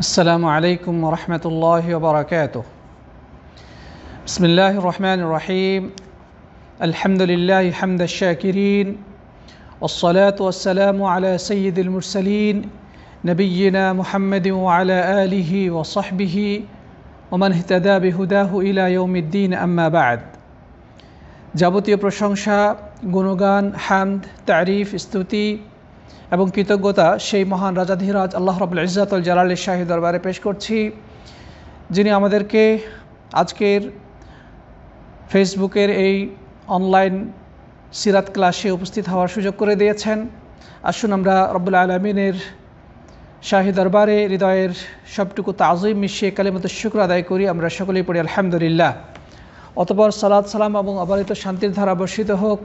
আসসালামু আলাইকুম ওয়া রাহমাতুল্লাহি ওয়া বারাকাতুহু। বিসমিল্লাহির রহমানির রহিম। আলহামদুলিল্লাহি হামদাশ শাকিরিন ওয়াসসালাতু ওয়াসসালামু আলা সাইয়্যিদিল মুরসালিন নবিয়্যিনা মুহাম্মাদিন ওয়া আলা আলিহি ওয়া সাহবিহি ওয়া মান ইহতাদা বিহুদাহু ইলা ইয়াউমিদ্দিন, আম্মা বা'দ। যাবতীয় প্রশংসা, গুণগান, হামদ, তারিফ, স্তুতি এবং কৃতজ্ঞতা সেই মহান রাজাধিরাজ আল্লাহ রাব্বুল ইজ্জাত ওয়াল জালালের শাহী দরবারে পেশ করছি, যিনি আমাদেরকে আজকের ফেসবুকের এই অনলাইন সিরাত ক্লাসে উপস্থিত হওয়ার সুযোগ করে দিয়েছেন। আসুন আমরা রব্বুল আলামিনের শাহী দরবারে হৃদয়ের সবটুকু তাযীম মিশিয়ে কালিমাতুশ শুকর আদায় করি। আমরা সকলেই পড়ি আলহামদুলিল্লাহ। অতঃপর সালাত সালাম এবং অবারিত শান্তির ধারা বর্ষিত হোক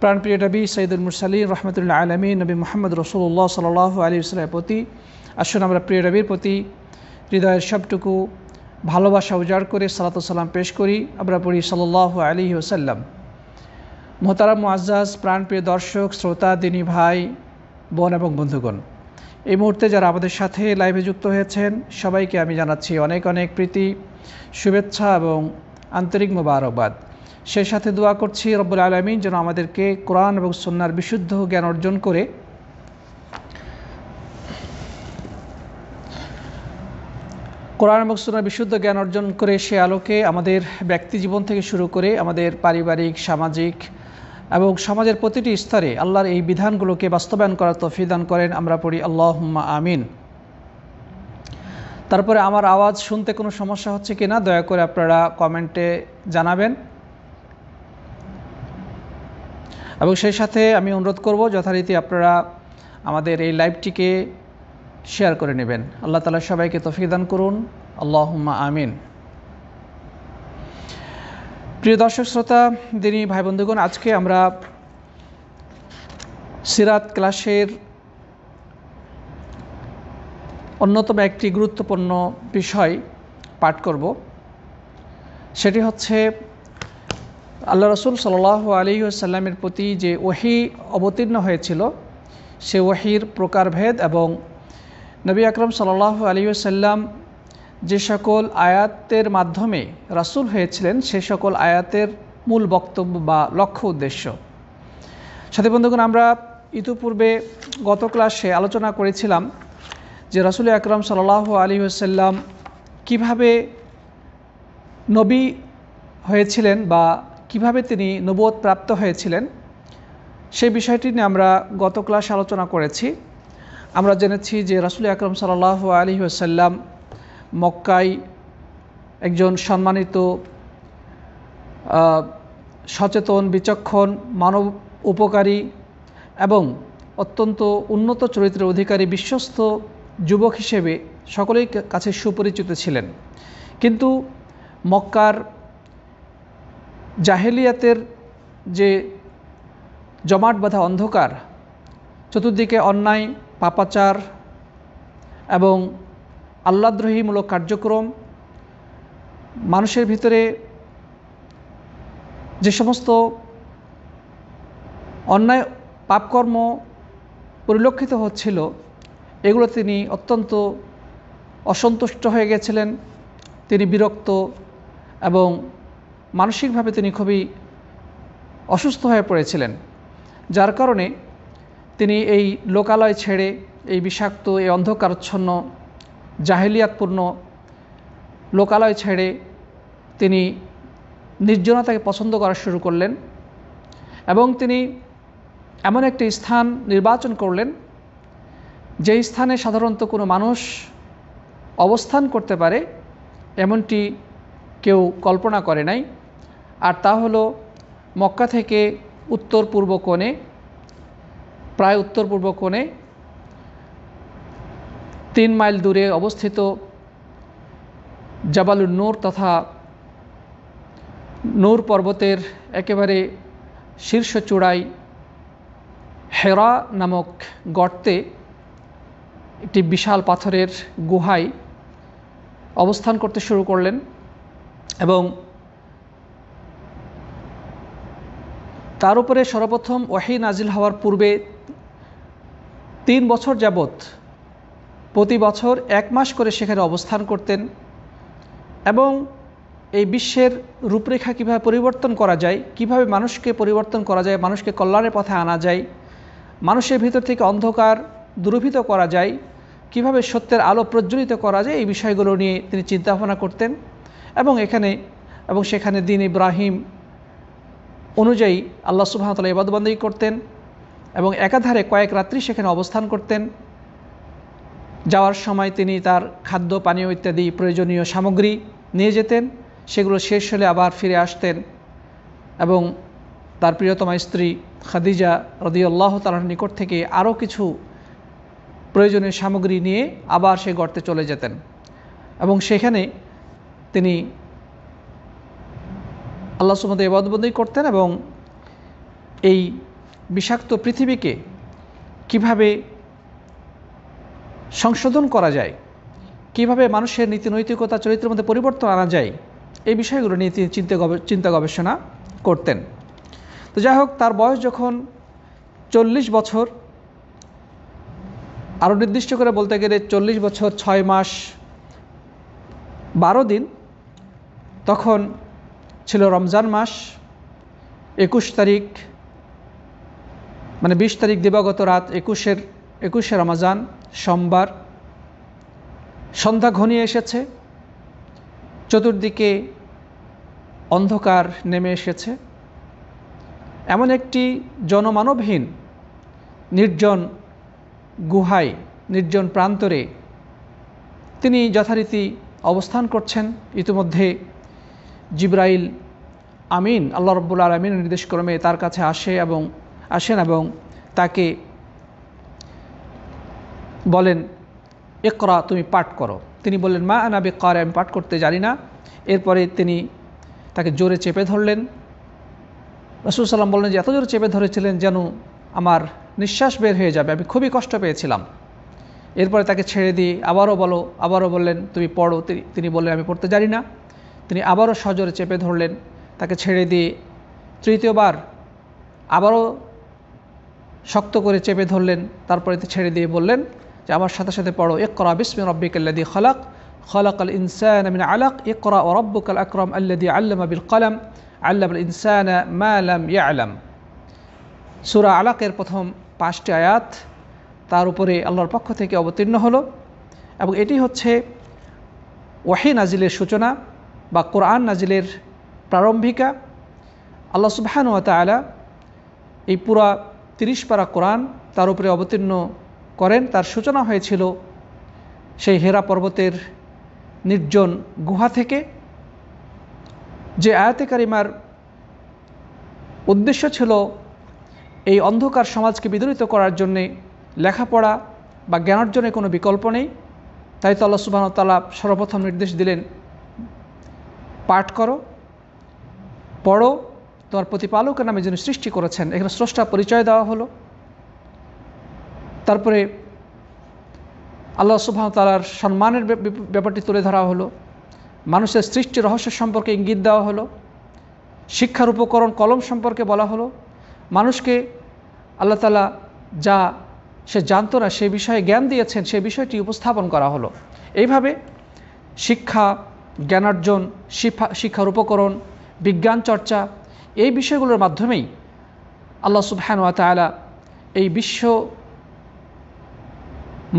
প্রাণপ্রিয় নবী সাইয়্যিদুল মুরসালিন রাহমাতুল্লিল আলামিন নবী মুহাম্মদ রাসূলুল্লাহ সাল্লাল্লাহু আলাইহি ওয়াসাল্লামের প্রতি। আসুন আমরা প্রিয় নবীর প্রতি হৃদয়ের সবটুকু ভালোবাসা উজাড় করে সালাত ও সালাম পেশ করি। আমরা পড়ি সাল্লাল্লাহু আলাইহি ওয়াসাল্লাম। মোহতারাম মুআজ্জাজ প্রাণপ্রিয় দর্শক, শ্রোতা, দিনী ভাই, বোন এবং বন্ধুগণ, এই মুহূর্তে যারা আমাদের সাথে লাইভে যুক্ত হয়েছেন সবাইকে আমি জানাচ্ছি অনেক অনেক প্রীতি, শুভেচ্ছা এবং আন্তরিক মোবারকবাদ। সেই সাথে দোয়া করছি রব্বুল আলামিন যেন আমাদেরকে কোরআন এবং সুন্নাহর বিশুদ্ধ জ্ঞান অর্জন করে সে আলোকে আমাদের ব্যক্তি জীবন থেকে শুরু করে আমাদের পারিবারিক, সামাজিক এবং সমাজের প্রতিটি স্তরে আল্লাহর এই বিধানগুলোকে বাস্তবায়ন করার তৌফিক দান করেন। আমরা পড়ি আল্লাহুম্মা আমিন। তারপরে আমার আওয়াজ শুনতে কোনো সমস্যা হচ্ছে কিনা দয়া করে আপনারা কমেন্টে জানাবেন, এবং সেই সাথে আমি অনুরোধ করব যথারীতি আপনারা আমাদের এই লাইভটিকে শেয়ার করে নেবেন। আল্লাহ তাআলা সবাইকে তৌফিক দান করুন, আল্লাহুম্মা আমিন। প্রিয় দর্শক শ্রোতা, দিনী ভাই বন্ধুগণ, আজকে আমরা সিরাত ক্লাসের অন্যতম একটি গুরুত্বপূর্ণ বিষয় পাঠ করব। সেটি হচ্ছে আল্লাহ রাসূল সাল্লাল্লাহু আলাইহি ওয়াসাল্লামের প্রতি যে ওহী অবতীর্ণ হয়েছিল সে ওহীর প্রকারভেদ এবং নবী আকরাম সাল্লাল্লাহু আলাইহি ওয়াসাল্লাম যে সকল আয়াতের মাধ্যমে রাসূল হয়েছিলেন সে সকল আয়াতের মূল বক্তব্য বা লক্ষ্য উদ্দেশ্য। সাথী বন্ধুগণ, আমরা ইতিপূর্বে গত ক্লাসে আলোচনা করেছিলাম যে রাসূল আকরাম সাল্লাল্লাহু আলাইহি ওয়াসাল্লাম কীভাবে নবী হয়েছিলেন বা কিভাবে তিনি নবুয়ত প্রাপ্ত হয়েছিলেন সেই বিষয়টি নিয়ে আমরা গত ক্লাসে আলোচনা করেছি। আমরা জেনেছি যে রাসূল আকরাম সাল্লাল্লাহু আলাইহি ওয়াসাল্লাম মক্কায় একজন সম্মানিত, সচেতন, বিচক্ষণ, মানব উপকারী এবং অত্যন্ত উন্নত চরিত্রের অধিকারী বিশ্বস্ত যুবক হিসেবে সকলের কাছে সুপরিচিত ছিলেন। কিন্তু মক্কার জাহেলিয়াতের যে জমাট বাঁধা অন্ধকার, চতুর্দিকে অন্যায়, পাপাচার এবং আল্লাহদ্রোহীমূলক কার্যক্রম, মানুষের ভিতরে যে সমস্ত অন্যায় পাপকর্ম পরিলক্ষিত হচ্ছিল এগুলো তিনি অত্যন্ত অসন্তুষ্ট হয়ে গেছিলেন। তিনি বিরক্ত এবং মানসিকভাবে তিনি খুবই অসুস্থ হয়ে পড়েছিলেন, যার কারণে তিনি এই লোকালয় ছেড়ে, এই বিষাক্ত, এই অন্ধকারচ্ছন্ন জাহেলিয়াতপূর্ণ লোকালয় ছেড়ে তিনি নির্জনতাকে পছন্দ করা শুরু করলেন এবং তিনি এমন একটি স্থান নির্বাচন করলেন যেই স্থানে সাধারণত কোনো মানুষ অবস্থান করতে পারে এমনটি কেউ কল্পনা করে নাই। আর তা হলো মক্কা থেকে উত্তর পূর্ব কোণে, প্রায় উত্তর পূর্ব কোণে 3 মাইল দূরে অবস্থিত জাবালুন নূর তথা নূর পর্বতের একেবারে শীর্ষ চূড়ায় হেরা নামক গর্তে একটি বিশাল পাথরের গুহায় অবস্থান করতে শুরু করলেন এবং তার উপরে সর্বপ্রথম ওহী নাজিল হওয়ার পূর্বে 3 বছর যাবৎ প্রতি বছর 1 মাস করে সেখানে অবস্থান করতেন এবং এই বিশ্বের রূপরেখা কিভাবে পরিবর্তন করা যায়, কিভাবে মানুষকে পরিবর্তন করা যায়, মানুষকে কল্যাণের পথে আনা যায়, মানুষের ভিতর থেকে অন্ধকার দূরীভূত করা যায়, কিভাবে সত্যের আলো প্রজ্বলিত করা যায়, এই বিষয়গুলো নিয়ে তিনি চিন্তা ভাবনা করতেন এবং সেখানে দ্বীন ইব্রাহিম অনুযায়ী আল্লাহ সুবহানাহু ওয়া তাআলা ইবাদত বন্দেগী করতেন এবং একাধারে কয়েক রাত্রি সেখানে অবস্থান করতেন। যাওয়ার সময় তিনি তার খাদ্য পানীয় ইত্যাদি প্রয়োজনীয় সামগ্রী নিয়ে যেতেন, সেগুলো শেষ হলে আবার ফিরে আসতেন এবং তার প্রিয়তমা স্ত্রী খাদিজা রাদিয়াল্লাহু তাআলার নিকট থেকে আরও কিছু প্রয়োজনীয় সামগ্রী নিয়ে আবার সেই গর্তে চলে যেতেন এবং সেখানে তিনি আল্লাহ সুবহানাহু ওয়া তাআলা ইবাদত বন্দেগী করতেন এবং এই বিষাক্ত পৃথিবীকে কিভাবে সংশোধন করা যায়, কিভাবে মানুষের নীতি নৈতিকতা চরিত্রের মধ্যে পরিবর্তন আনা যায়, এই বিষয়গুলো নিয়ে তিনি চিন্তা গবেষণা করতেন। তো যাই হোক, তার বয়স যখন 40 বছর, আরও নির্দিষ্ট করে বলতে গেলে 40 বছর 6 মাস 12 দিন, তখন ছিল রমজান মাস, 21 তারিখ মানে 20 তারিখ দিবাগত রাত, 21শে রমজান সোমবার, সন্ধ্যা ঘনিয়ে এসেছে, চতুর্দিকে অন্ধকার নেমে এসেছে। এমন একটি জনমানবহীন নির্জন গুহায়, নির্জন প্রান্তরে তিনি যথারীতি অবস্থান করছেন। ইতিমধ্যে জিবরাইল আমিন আল্লাহ রাব্বুল আলামিনের নির্দেশক্রমে তার কাছে আসেন এবং তাকে বলেন, ইকরা, তুমি পাঠ করো। তিনি বললেন, মা আনা বিকারি, আমি পাঠ করতে জানি না। এরপরে তিনি তাকে জোরে চেপে ধরলেন। রাসূল সাল্লাল্লাহু আলাইহি ওয়াসাল্লাম বললেন যে এত জোরে চেপে ধরেছিলেন যেন আমার নিঃশ্বাস বের হয়ে যাবে, আমি খুবই কষ্ট পেয়েছিলাম। এরপরে তাকে ছেড়ে দিয়ে আবারও বললেন, তুমি পড়ো। তিনি বললেন, আমি পড়তে জানি না। তিনি আবারও সজোরে চেপে ধরলেন, তাকে ছেড়ে দিয়ে তৃতীয়বার আবারও শক্ত করে চেপে ধরলেন, তারপরে ছেড়ে দিয়ে বললেন যে আমার সাথে সাথে পড়ো, ইকরা বিসমি রাব্বিকাল্লাযী খালাক, খালাকাল ইনসানা মিন আলাক, ইকরা ওয়া রাব্বুকাল আকরাম আল্লাযী আল্লামা বিল কলম, আল্লামাল ইনসানা মা লাম ইয়ালাম। সূরা আলাকের প্রথম 5টি আয়াত তার উপরে আল্লাহর পক্ষ থেকে অবতীর্ণ হলো এবং এটি হচ্ছে ওয়াহী নাজিলের সূচনা বা কোরআন নাজিলের প্রারম্ভিকা। আল্লাহ সুবহানাহু ওয়া তাআলা এই পুরা 30 পারা কোরআন তার উপরে অবতীর্ণ করেন। তার সূচনা হয়েছিল সেই হেরা পর্বতের নির্জন গুহা থেকে, যে আয়াতে কারিমার উদ্দেশ্য ছিল এই অন্ধকার সমাজকে বিদরিত করার জন্যে লেখাপড়া বা জ্ঞান অর্জনের কোনো বিকল্প নেই। তাই তো আল্লাহ সুবহানাহু ওয়া তাআলা সর্বপ্রথম নির্দেশ দিলেন, পাঠ করো, পড়ো, তোমার প্রতিপালকের নামে যিনি সৃষ্টি করেছেন। এখানে স্রষ্টা পরিচয় দেওয়া হলো। তারপরে আল্লাহ সুবহানাহু ওয়া তাআলার সম্মানের ব্যাপারটি তুলে ধরা হলো। মানুষের সৃষ্টি রহস্য সম্পর্কে ইঙ্গিত দেওয়া হলো। শিক্ষার উপকরণ কলম সম্পর্কে বলা হলো। মানুষকে আল্লাহ তাআলা যা সে জানতো না সে বিষয়ে জ্ঞান দিয়েছেন, সেই বিষয়টি উপস্থাপন করা হলো। এইভাবে শিক্ষা, জ্ঞানার্জন, শিক্ষার উপকরণ, বিজ্ঞান চর্চা, এই বিষয়গুলোর মাধ্যমেই আল্লাহ সুবহানাহু ওয়া তাআলা এই বিশ্ব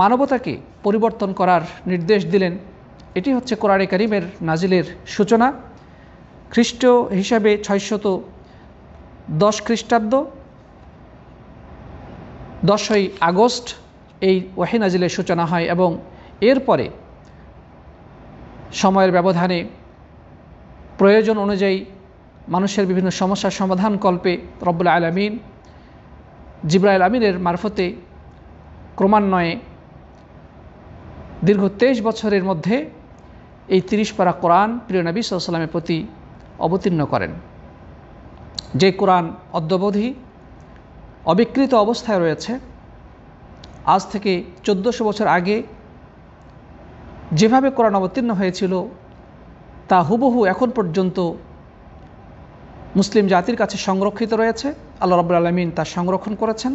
মানবতাকে পরিবর্তন করার নির্দেশ দিলেন। এটি হচ্ছে কোরআনে কারিমের নাজিলের সূচনা। খ্রিস্ট হিসাবে 610 খ্রিস্টাব্দ 10ই আগস্ট এই ওয়াহী নাজিলের সূচনা হয় এবং এরপরে সময়ের ব্যবধানে প্রয়োজন অনুযায়ী মানুষের বিভিন্ন সমস্যার সমাধান কল্পে রব্বুল আলামিন জিবরাইল আমিনের মারফতে ক্রমান্বয়ে দীর্ঘ 23 বছরের মধ্যে এই 30 পারা কোরআন প্রিয় নবী সাল্লাল্লাহু আলাইহি ওয়াসাল্লামের প্রতি অবতীর্ণ করেন। যে কোরআন অদ্যাবধি অবিকৃত অবস্থায় রয়েছে। আজ থেকে 1400 বছর আগে যেভাবে কোরআন অবতীর্ণ হয়েছিল তা হুবহু এখন পর্যন্ত মুসলিম জাতির কাছে সংরক্ষিত রয়েছে। আল্লাহ রাব্বুল আলামিন তা সংরক্ষণ করেছেন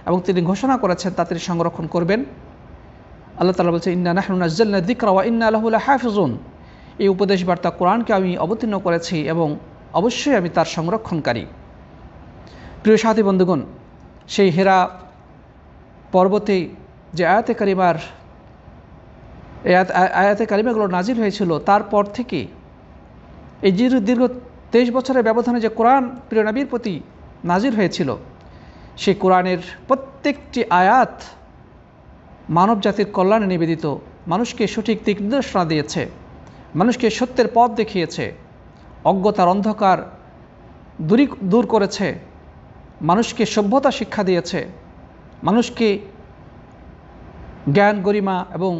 এবং তিনি ঘোষণা করেছেন তা তিনি সংরক্ষণ করবেন। আল্লাহ তাআলা বলছে ইন্না নাহনু নাজ্জালনা যিকরা ওয়া ইন্না লাহু লাহাফিজুন। এই উপদেশ বার্তা কোরআনকে আমি অবতীর্ণ করেছি এবং অবশ্যই আমি তার সংরক্ষণকারী। প্রিয় সাথী বন্ধুগণ, সেই হেরা পর্বতে যে আয়াতে কারিমাগুলো নাজিল হয়েছিল, তারপর থেকে এই দীর্ঘ 23 বছরের ব্যবধানে যে কোরআন প্রিয় নবীর প্রতি নাজিল হয়েছিল, সেই কোরআনের প্রত্যেকটি আয়াত মানব জাতির কল্যাণে নিবেদিত, মানুষকে সঠিক দিক নির্দেশনা দিয়েছে, মানুষকে সত্যের পথ দেখিয়েছে, অজ্ঞতার অন্ধকার দূর করেছে, মানুষকে সভ্যতা শিক্ষা দিয়েছে, মানুষকে জ্ঞান গরিমা এবং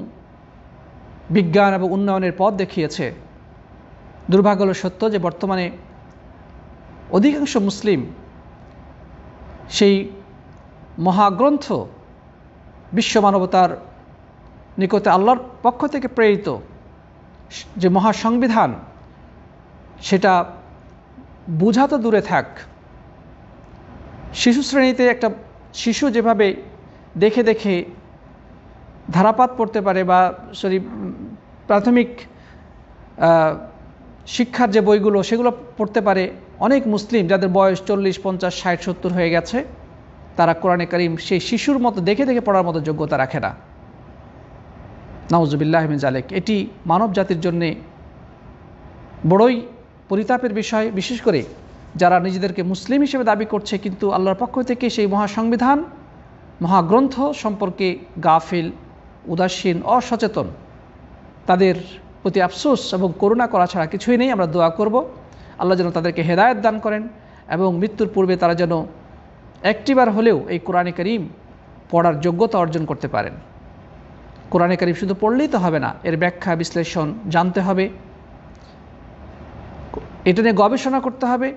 বিজ্ঞান এবং উন্নয়নের পথ দেখিয়েছে। দুর্ভাগ্য হলো সত্য যে বর্তমানে অধিকাংশ মুসলিম সেই মহাগ্রন্থ, বিশ্ব মানবতার নিকটে আল্লাহর পক্ষ থেকে প্রেরিত যে মহাসংবিধান, সেটা বোঝা তো দূরে থাক, শিশু শ্রেণীতে একটা শিশু যেভাবে দেখে দেখে ধারাপাত পড়তে পারে বা প্রাথমিক শিক্ষার যে বইগুলো সেগুলো পড়তে পারে, অনেক মুসলিম যাদের বয়স 40, 50, 60, 70 হয়ে গেছে, তারা কোরআনে কারীম সেই শিশুর মতো দেখে দেখে পড়ার মতো যোগ্যতা রাখে না। নাউজুবিল্লাহি মিন যালিক। এটি মানব জাতির জন্যে বড়ই পরিতাপের বিষয়, বিশেষ করে যারা নিজেদেরকে মুসলিম হিসেবে দাবি করছে কিন্তু আল্লাহর পক্ষ থেকে সেই মহাসংবিধান, মহাগ্রন্থ সম্পর্কে গাফিল, উদাসীন, অসচেতন। তাদের প্রতি আফসোস এবং করুণা করা ছাড়া কিছুই নেই। আমরা দোয়া করব আল্লাহ যেন তাদেরকে হেদায়েত দান করেন এবং মৃত্যুর পূর্বে তারা যেন একটিবার হলেও এই কোরআনে কারীম পড়ার যোগ্যতা অর্জন করতে পারেন। কোরআনে কারীম শুধু পড়লেই তো হবে না, এর ব্যাখ্যা বিশ্লেষণ জানতে হবে, এটা নিয়ে গবেষণা করতে হবে।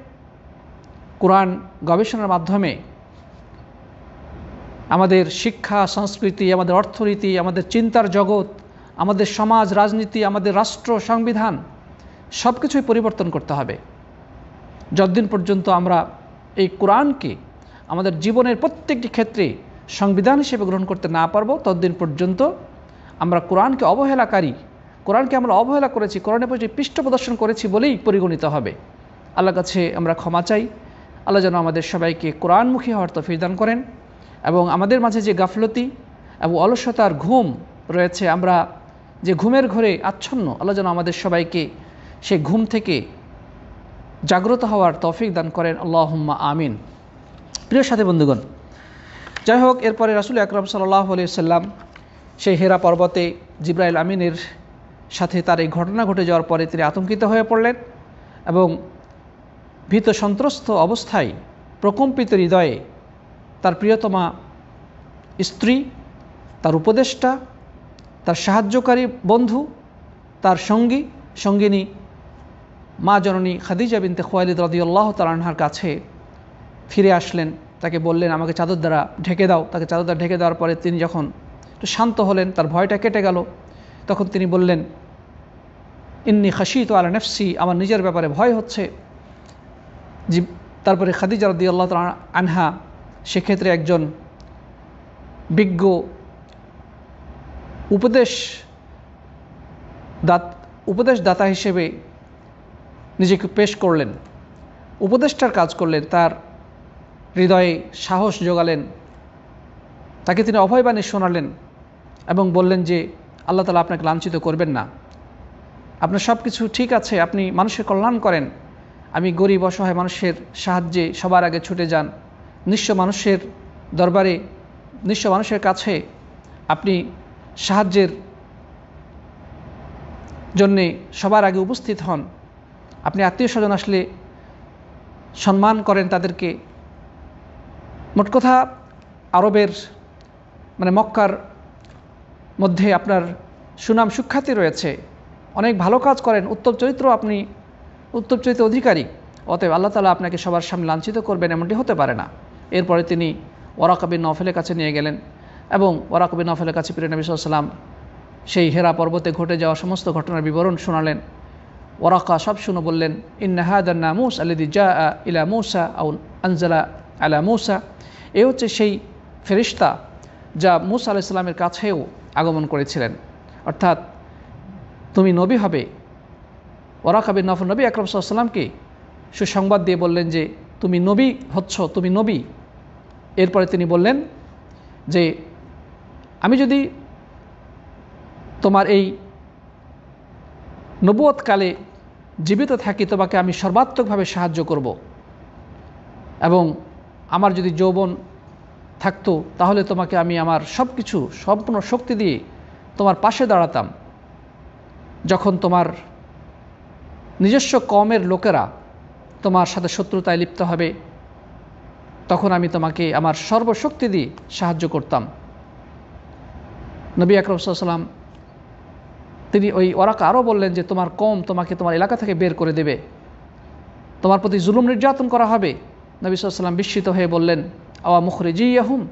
কোরআন গবেষণার মাধ্যমে আমাদের শিক্ষা, সংস্কৃতি, আমাদের অর্থনীতি, আমাদের চিন্তার জগৎ, আমাদের সমাজ, রাজনীতি, আমাদের রাষ্ট্র, সংবিধান সব কিছুই পরিবর্তন করতে হবে। যতদিন পর্যন্ত আমরা এই কোরআনকে আমাদের জীবনের প্রত্যেকটি ক্ষেত্রে সংবিধান হিসেবে গ্রহণ করতে না পারবো, ততদিন পর্যন্ত আমরা কোরআনকে অবহেলাকারী, কোরআনকে আমরা অবহেলা করেছি, কোরআনের প্রতি পৃষ্ঠ প্রদর্শন করেছি বলেই পরিগণিত হবে। আল্লাহর কাছে আমরা ক্ষমা চাই। আল্লাহ যেন আমাদের সবাইকে কোরআনমুখী হওয়ার তৌফিক দান করেন এবং আমাদের মাঝে যে গাফলতি এবং অলসতার ঘুম রয়েছে, আমরা যে ঘুমের ঘরে আচ্ছন্ন, আল্লাহ যেন আমাদের সবাইকে সেই ঘুম থেকে জাগ্রত হওয়ার তৌফিক দান করেন। আল্লাহুম্মা আমিন। প্রিয় সাথী বন্ধুগণ, যাই হোক, এরপরে রাসূল আকরাম সাল্লাল্লাহু আলাইহি ওয়াসাল্লাম সেই হেরা পর্বতে জিবরাইল আমিনের সাথে তার এই ঘটনা ঘটে যাওয়ার পরে তিনি আতঙ্কিত হয়ে পড়লেন এবং ভীত সন্ত্রস্ত অবস্থায় প্রকম্পিত হৃদয়ে তার প্রিয়তমা স্ত্রী, তার উপদেষ্টা, তার সাহায্যকারী বন্ধু, তার সঙ্গিনী মা জননী খাদিজা বিনতে খুয়াইলিদ রাদিয়াল্লাহু তাআলা আনহার কাছে ফিরে আসলেন। তাকে বললেন, আমাকে চাদর দ্বারা ঢেকে দাও। তাকে চাদর দ্বারা ঢেকে দেওয়ার পরে তিনি যখন একটু শান্ত হলেন, তার ভয়টা কেটে গেল, তখন তিনি বললেন, ইন্নী খাশিতু আলা নাফসি, আমার নিজের ব্যাপারে ভয় হচ্ছে। তারপরে খাদিজা রাদিয়াল্লাহু তাআলা আনহা সেক্ষেত্রে একজন বিজ্ঞ উপদেশদাতা হিসেবে নিজেকে পেশ করলেন, উপদেষ্টার কাজ করলেন, তার হৃদয়ে সাহস যোগালেন, তাকে তিনি অভয়বাণী শোনালেন এবং বললেন যে আল্লাহ তাআলা আপনাকে লাঞ্ছিত করবেন না, আপনার সব কিছু ঠিক আছে, আপনি মানুষের কল্যাণ করেন, আমি গরিব অসহায় মানুষের সাহায্যে সবার আগে ছুটে যান, নিঃস্ব মানুষের দরবারে, নিঃস্ব মানুষের কাছে আপনি সাহায্যের জন্যে সবার আগে উপস্থিত হন, আপনি আত্মীয় স্বজন আসলে সম্মান করেন তাদেরকে। মোট কথা আরবের মক্কার মধ্যে আপনার সুনাম সুখ্যাতি রয়েছে, অনেক ভালো কাজ করেন, উত্তম চরিত্র অধিকারী, অতএব আল্লাহ তাআলা আপনাকে সবার সামনে লাঞ্ছিত করবেন এমনটি হতে পারে না। এরপরে তিনি ওয়ারাকা বিন নওফলের কাছে নিয়ে গেলেন এবং ওয়ারাকা বিন নওফলের কাছে প্রিয় নবী সাল্লাল্লাহু আলাইহি ওয়াসাল্লাম সেই হেরা পর্বতে ঘটে যাওয়া সমস্ত ঘটনার বিবরণ শোনালেন। ওয়ারাকা সব শুনে বললেন, ইন্না হাদান নামুস আল্লাযী জাআ ইলা মূসা আও আনজালা আলা মূসা, এ হচ্ছে সেই ফেরেশতা যা মূসা আলাইহিস সালামের কাছেও আগমন করেছিলেন, অর্থাৎ তুমি নবী হবে। ওয়ারাকা বিন নওফল নবী আকরাম সাল্লাল্লাহু আলাইহি ওয়াসাল্লামকে সুসংবাদ দিয়ে বললেন যে তুমি নবী হচ্ছ, তুমি নবী। এরপরে তিনি বললেন যে আমি যদি তোমার এই নবুয়তকালে জীবিত থাকি তোমাকে আমি সর্বাত্মকভাবে সাহায্য করব, এবং আমার যদি যৌবন থাকতো তাহলে তোমাকে আমি আমার সব কিছু সম্পূর্ণ শক্তি দিয়ে তোমার পাশে দাঁড়াতাম। যখন তোমার নিজস্ব কওমের লোকেরা তোমার সাথে শত্রুতায় লিপ্ত হবে তখন আমি তোমাকে আমার সর্বশক্তি দিয়ে সাহায্য করতাম। নবী আকরাম সাল্লাল্লাহু আলাইহি ওয়াসাল্লাম তিনি ওই ওয়ারাকা আরও বললেন যে তোমার কওম তোমাকে তোমার এলাকা থেকে বের করে দেবে, তোমার প্রতি জুলুম নির্যাতন করা হবে। নবী সাল্লাল্লাহু আলাইহি ওয়াসাল্লাম বিস্মিত হয়ে বললেন আওয়া মুখরিজিয়াহুম,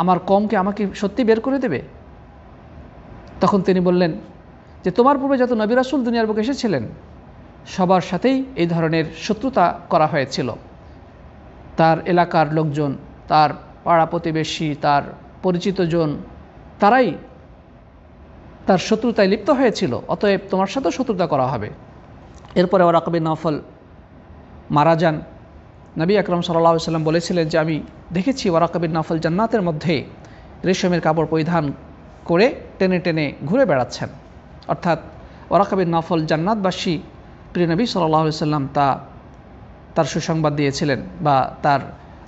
আমার কওমকে আমাকে সত্যি বের করে দেবে? তখন তিনি বললেন যে তোমার পূর্বে যত নবী রাসূল দুনিয়ার বুকে এসেছিলেন সবার সাথেই এই ধরনের শত্রুতা করা হয়েছিল। তার এলাকার লোকজন, তার পাড়া প্রতিবেশী, তার পরিচিত জন, তারাই তার শত্রুতায় লিপ্ত হয়েছিল, অতএব তোমার সাথেও শত্রুতা করা হবে। এরপরে ওয়ারাকা বিন নওফল মারা যান। নবী আকরাম সাল্লাল্লাহু আলাইহি ওয়াসাল্লাম বলেছিলেন যে আমি দেখেছি ওয়ারাকা বিন নওফল জান্নাতের মধ্যে রেশমের কাপড় পরিধান করে টেনে টেনে ঘুরে বেড়াচ্ছেন। অর্থাৎ ওয়ারাকা বিন নওফল জান্নাতবাসী প্রিয় নবী সাল্লাল্লাহু আলাইহি ওয়াসাল্লাম তার সুসংবাদ দিয়েছিলেন বা তার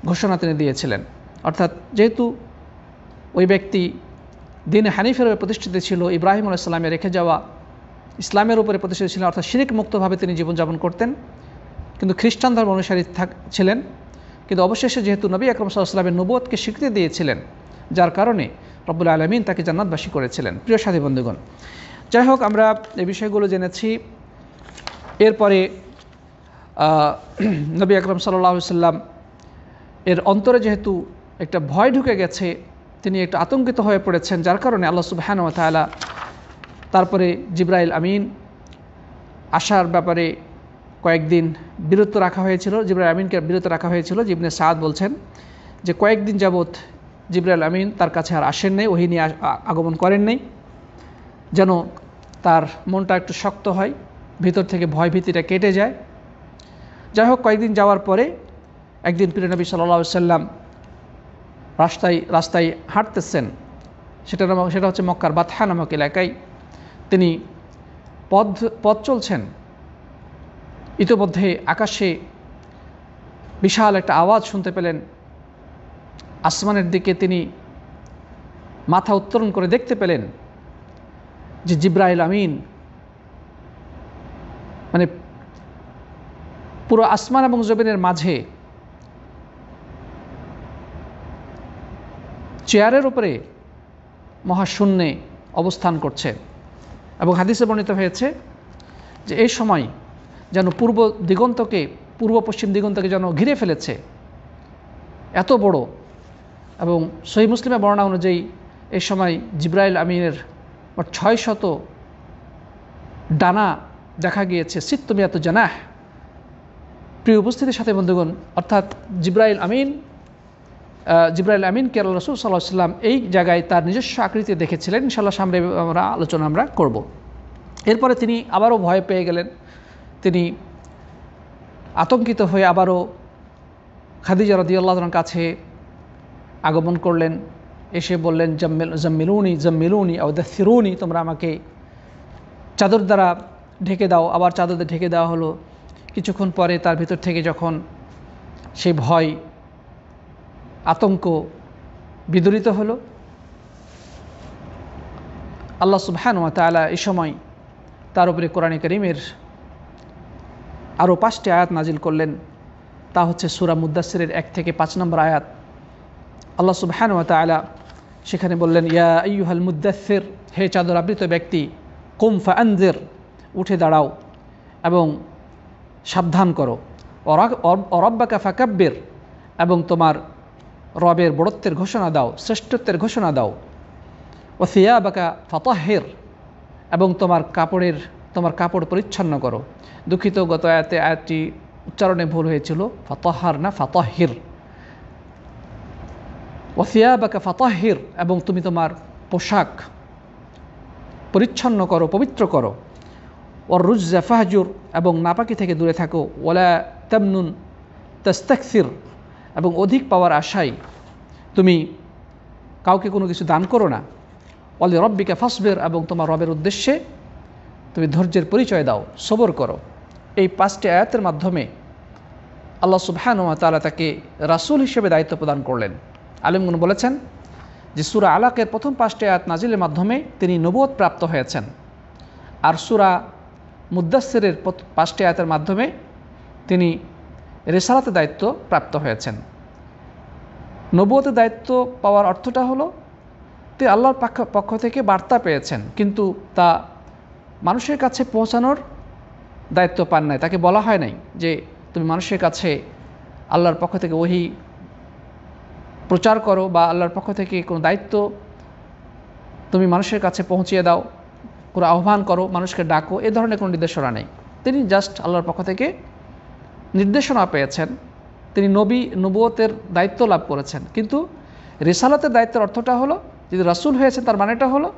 ঘোষণা তিনি দিয়েছিলেন। অর্থাৎ যেহেতু ওই ব্যক্তি দ্বীনে হানিফের উপরে প্রতিষ্ঠিত ছিল, ইব্রাহিম আলাইহিস সালামের রেখে যাওয়া ইসলামের উপরে প্রতিষ্ঠিত ছিলেন, অর্থাৎ শিরক মুক্তভাবে তিনি জীবনযাপন করতেন, কিন্তু খ্রিস্টান ধর্ম অনুসারী ছিলেন। কিন্তু অবশেষে যেহেতু নবী আকরাম সাল্লাল্লাহু আলাইহি ওয়াসাল্লামের নবুয়তকে স্বীকৃতি দিয়েছিলেন, যার কারণে রব্বুল আলামিন তাকে জান্নাতবাসী করেছিলেন। প্রিয় সাথী বন্ধুগণ, যাই হোক আমরা এই বিষয়গুলো জেনেছি। এরপরে নবী আকরাম সাল্লাল্লাহু আলাইহি ওয়াসাল্লাম এর অন্তরে যেহেতু একটা ভয় ঢুকে গেছে, তিনি একটু আতঙ্কিত হয়ে পড়েছেন, যার কারণে আল্লাহ সুবহানাহু ওয়া তাআলা তারপরে জিবরাইল আমিন আসার ব্যাপারে কয়েকদিন বিরত রাখা হয়েছিল, জিবরাইল আমিনকে বিরত রাখা হয়েছিল। ইবনে সাদ বলছেন যে কয়েকদিন যাবৎ জিবরাইল আমিন তার কাছে আর আসেন নাই, ওহী নিয়ে আগমন করেন নাই, যেন তার মনটা একটু শক্ত হয়, ভিতর থেকে ভয় ভীতিটা কেটে যায়। যাই হোক কয়েকদিন যাওয়ার পরে একদিন প্রিয় নবী সাল্লাল্লাহু আলাইহি ওয়াসাল্লাম রাস্তায় হাঁটতেছেন, সেটা হচ্ছে মক্কার বাতহা নামক এলাকায়। তিনি পথ চলছেন, ইতিমধ্যে আকাশে বিশাল একটা আওয়াজ শুনতে পেলেন। আসমানের দিকে তিনি মাথা উত্তোলন করে দেখতে পেলেন যে জিবরাইল আমিন মানে পুরো আসমান এবং জমিনের মাঝে চেয়ারের উপরে মহাশূন্যে অবস্থান করছে। এবং হাদিসে বর্ণিত হয়েছে যে এই সময় যেন পূর্ব পশ্চিম দিগন্তকে যেন ঘিরে ফেলেছে, এত বড়। এবং সহিহ মুসলিমের বর্ণনা অনুযায়ী এই সময় জিবরাইল আমিনের 600 ডানা দেখা গিয়েছে, সিত্তুমিয়াত জানাহ। প্রিয় উপস্থিতির সাথে বন্ধুগণ, অর্থাৎ জিবরাইল আমিনকে আল্লাহ রাসূল সাল্লাল্লাহু আলাইহি ওয়াসাল্লাম এই জায়গায় তার নিজস্ব আকৃতি দেখেছিলেন। ইনশাআল্লাহ সামনে আলোচনা আমরা করব। এরপরে তিনি আবারও ভয় পেয়ে গেলেন, তিনি আতঙ্কিত হয়ে আবারও খাদিজা রাদিয়াল্লাহু আনহার কাছে আগমন করলেন, এসে বললেন জাম্মিলুনি আও দাসিরুনি, তোমরা আমাকে চাদর দ্বারা ঢেকে দাও। আবার চাদর দিয়ে ঢেকে দেওয়া হলো। কিছুক্ষণ পরে তার ভিতর থেকে যখন সেই ভয় আতঙ্ক বিদরিত হলো, আল্লাহ সুবহানাহু ওয়া তাআলা এই সময় তার উপরে কোরআনে কারীমের আরও 5টি আয়াত নাজিল করলেন। তা হচ্ছে সূরা মুদ্দাসসিরের 1 থেকে 5 নম্বর আয়াত। আল্লাহ সুবহানাহু ওয়া তাআলা সেখানে বললেন, ইয়া আইয়ুহাল মুদ্দাসসির, হে চাদর আবৃত ব্যক্তি, কুম ফাআনজির, উঠে দাঁড়াও এবং সাবধান করো। ওয়ারাব্বাকা ফাকাব্বির, এবং তোমার রবের বড়ত্বের ঘোষণা দাও, শ্রেষ্ঠত্বের ঘোষণা দাও। ওয়াসিয়াবাকা ফাতাহহির, এবং তোমার কাপড় পরিচ্ছন্ন করো। দুঃখিত, গত আয়াতটি উচ্চারণে ভুল হয়েছিল, ফাতাহহার না ফাতাহহির। ওয়াসিয়াবাকা ফাতাহহির, এবং তুমি তোমার পোশাক পরিচ্ছন্ন করো, পবিত্র করো। ওর রুজ্জা ফাহজুর, এবং নাপাকি থেকে দূরে থাকো। ওয়ালা তামনুন তাস্তাকসির, এবং অধিক পাওয়ার আশায় তুমি কাউকে কোনো কিছু দান করো না। ওয়ালি রব্বিকা ফাসবির, এবং তোমার রবের উদ্দেশ্যে তুমি ধৈর্যের পরিচয় দাও, সবর করো। এই 5টি আয়াতের মাধ্যমে আল্লাহ সুবহানাহু ওয়া তাআলা তাকে রাসূল হিসেবে দায়িত্ব প্রদান করলেন। আলেমগণ বলেছেন যে সূরা আলাকের প্রথম 5টি আয়াত নাজিলের মাধ্যমে তিনি নবুয়ত প্রাপ্ত হয়েছেন, আর সূরা মুদ্দাসসিরের 5টি আয়াতের মাধ্যমে তিনি রিসালাতের দায়িত্ব প্রাপ্ত হয়েছেন। নবুয়তের দায়িত্ব পাওয়ার অর্থটা হলো তিনি আল্লাহর পক্ষ থেকে বার্তা পেয়েছেন, কিন্তু তা মানুষের কাছে পৌঁছানোর দায়িত্ব পান নাই। তাকে বলা হয় নাই যে তুমি মানুষের কাছে আল্লাহর পক্ষ থেকে ওহী প্রচার করো, বা আল্লাহর পক্ষ থেকে কোনো দায়িত্ব তুমি মানুষের কাছে পৌঁছিয়ে দাও, কোনো আহ্বান করো, মানুষকে ডাকো, এ ধরনের কোনো নির্দেশনা নেই। তিনি জাস্ট আল্লাহর পক্ষ থেকে নির্দেশনা পেয়েছেন, তিনি নবুয়তের দায়িত্ব লাভ করেছেন। কিন্তু রিসালাতের দায়িত্বের অর্থটা হলো, যদি রাসূল হয়েছেন তার মানেটা হলো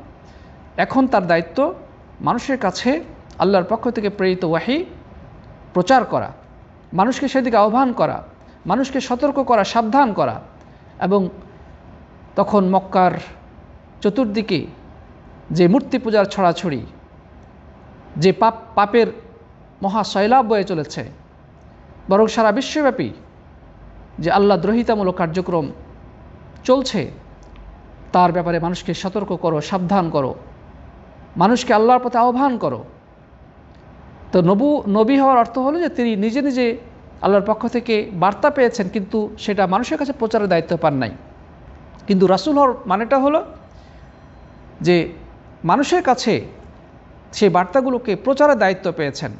এখন তার দায়িত্ব মানুষের কাছে আল্লাহর পক্ষ থেকে প্রেরিত ওয়াহী প্রচার করা, মানুষকে সেদিকে আহ্বান করা, মানুষকে সতর্ক করা, সাবধান করা। এবং তখন মক্কার চতুর্দিকে যে মূর্তি পূজার ছড়াছড়ি, যে পাপের মহা সয়লাব বয়ে চলেছে, বরং সারা বিশ্বব্যাপী যে আল্লাহ দ্রোহিতামূলক কার্যক্রম চলছে, তার ব্যাপারে মানুষকে সতর্ক করো, সাবধান করো, মানুষকে আল্লাহর পথে আহ্বান করো। তো নবী হওয়ার অর্থ হলো যে তিনি নিজে নিজে আল্লাহর পক্ষ থেকে বার্তা পেয়েছেন, কিন্তু সেটা মানুষের কাছে প্রচারের দায়িত্ব পান নাই। কিন্তু রাসূল হওয়ার মানেটা হলো যে মানুষের কাছে সেই বার্তাগুলোকে প্রচারের দায়িত্ব পেয়েছেন,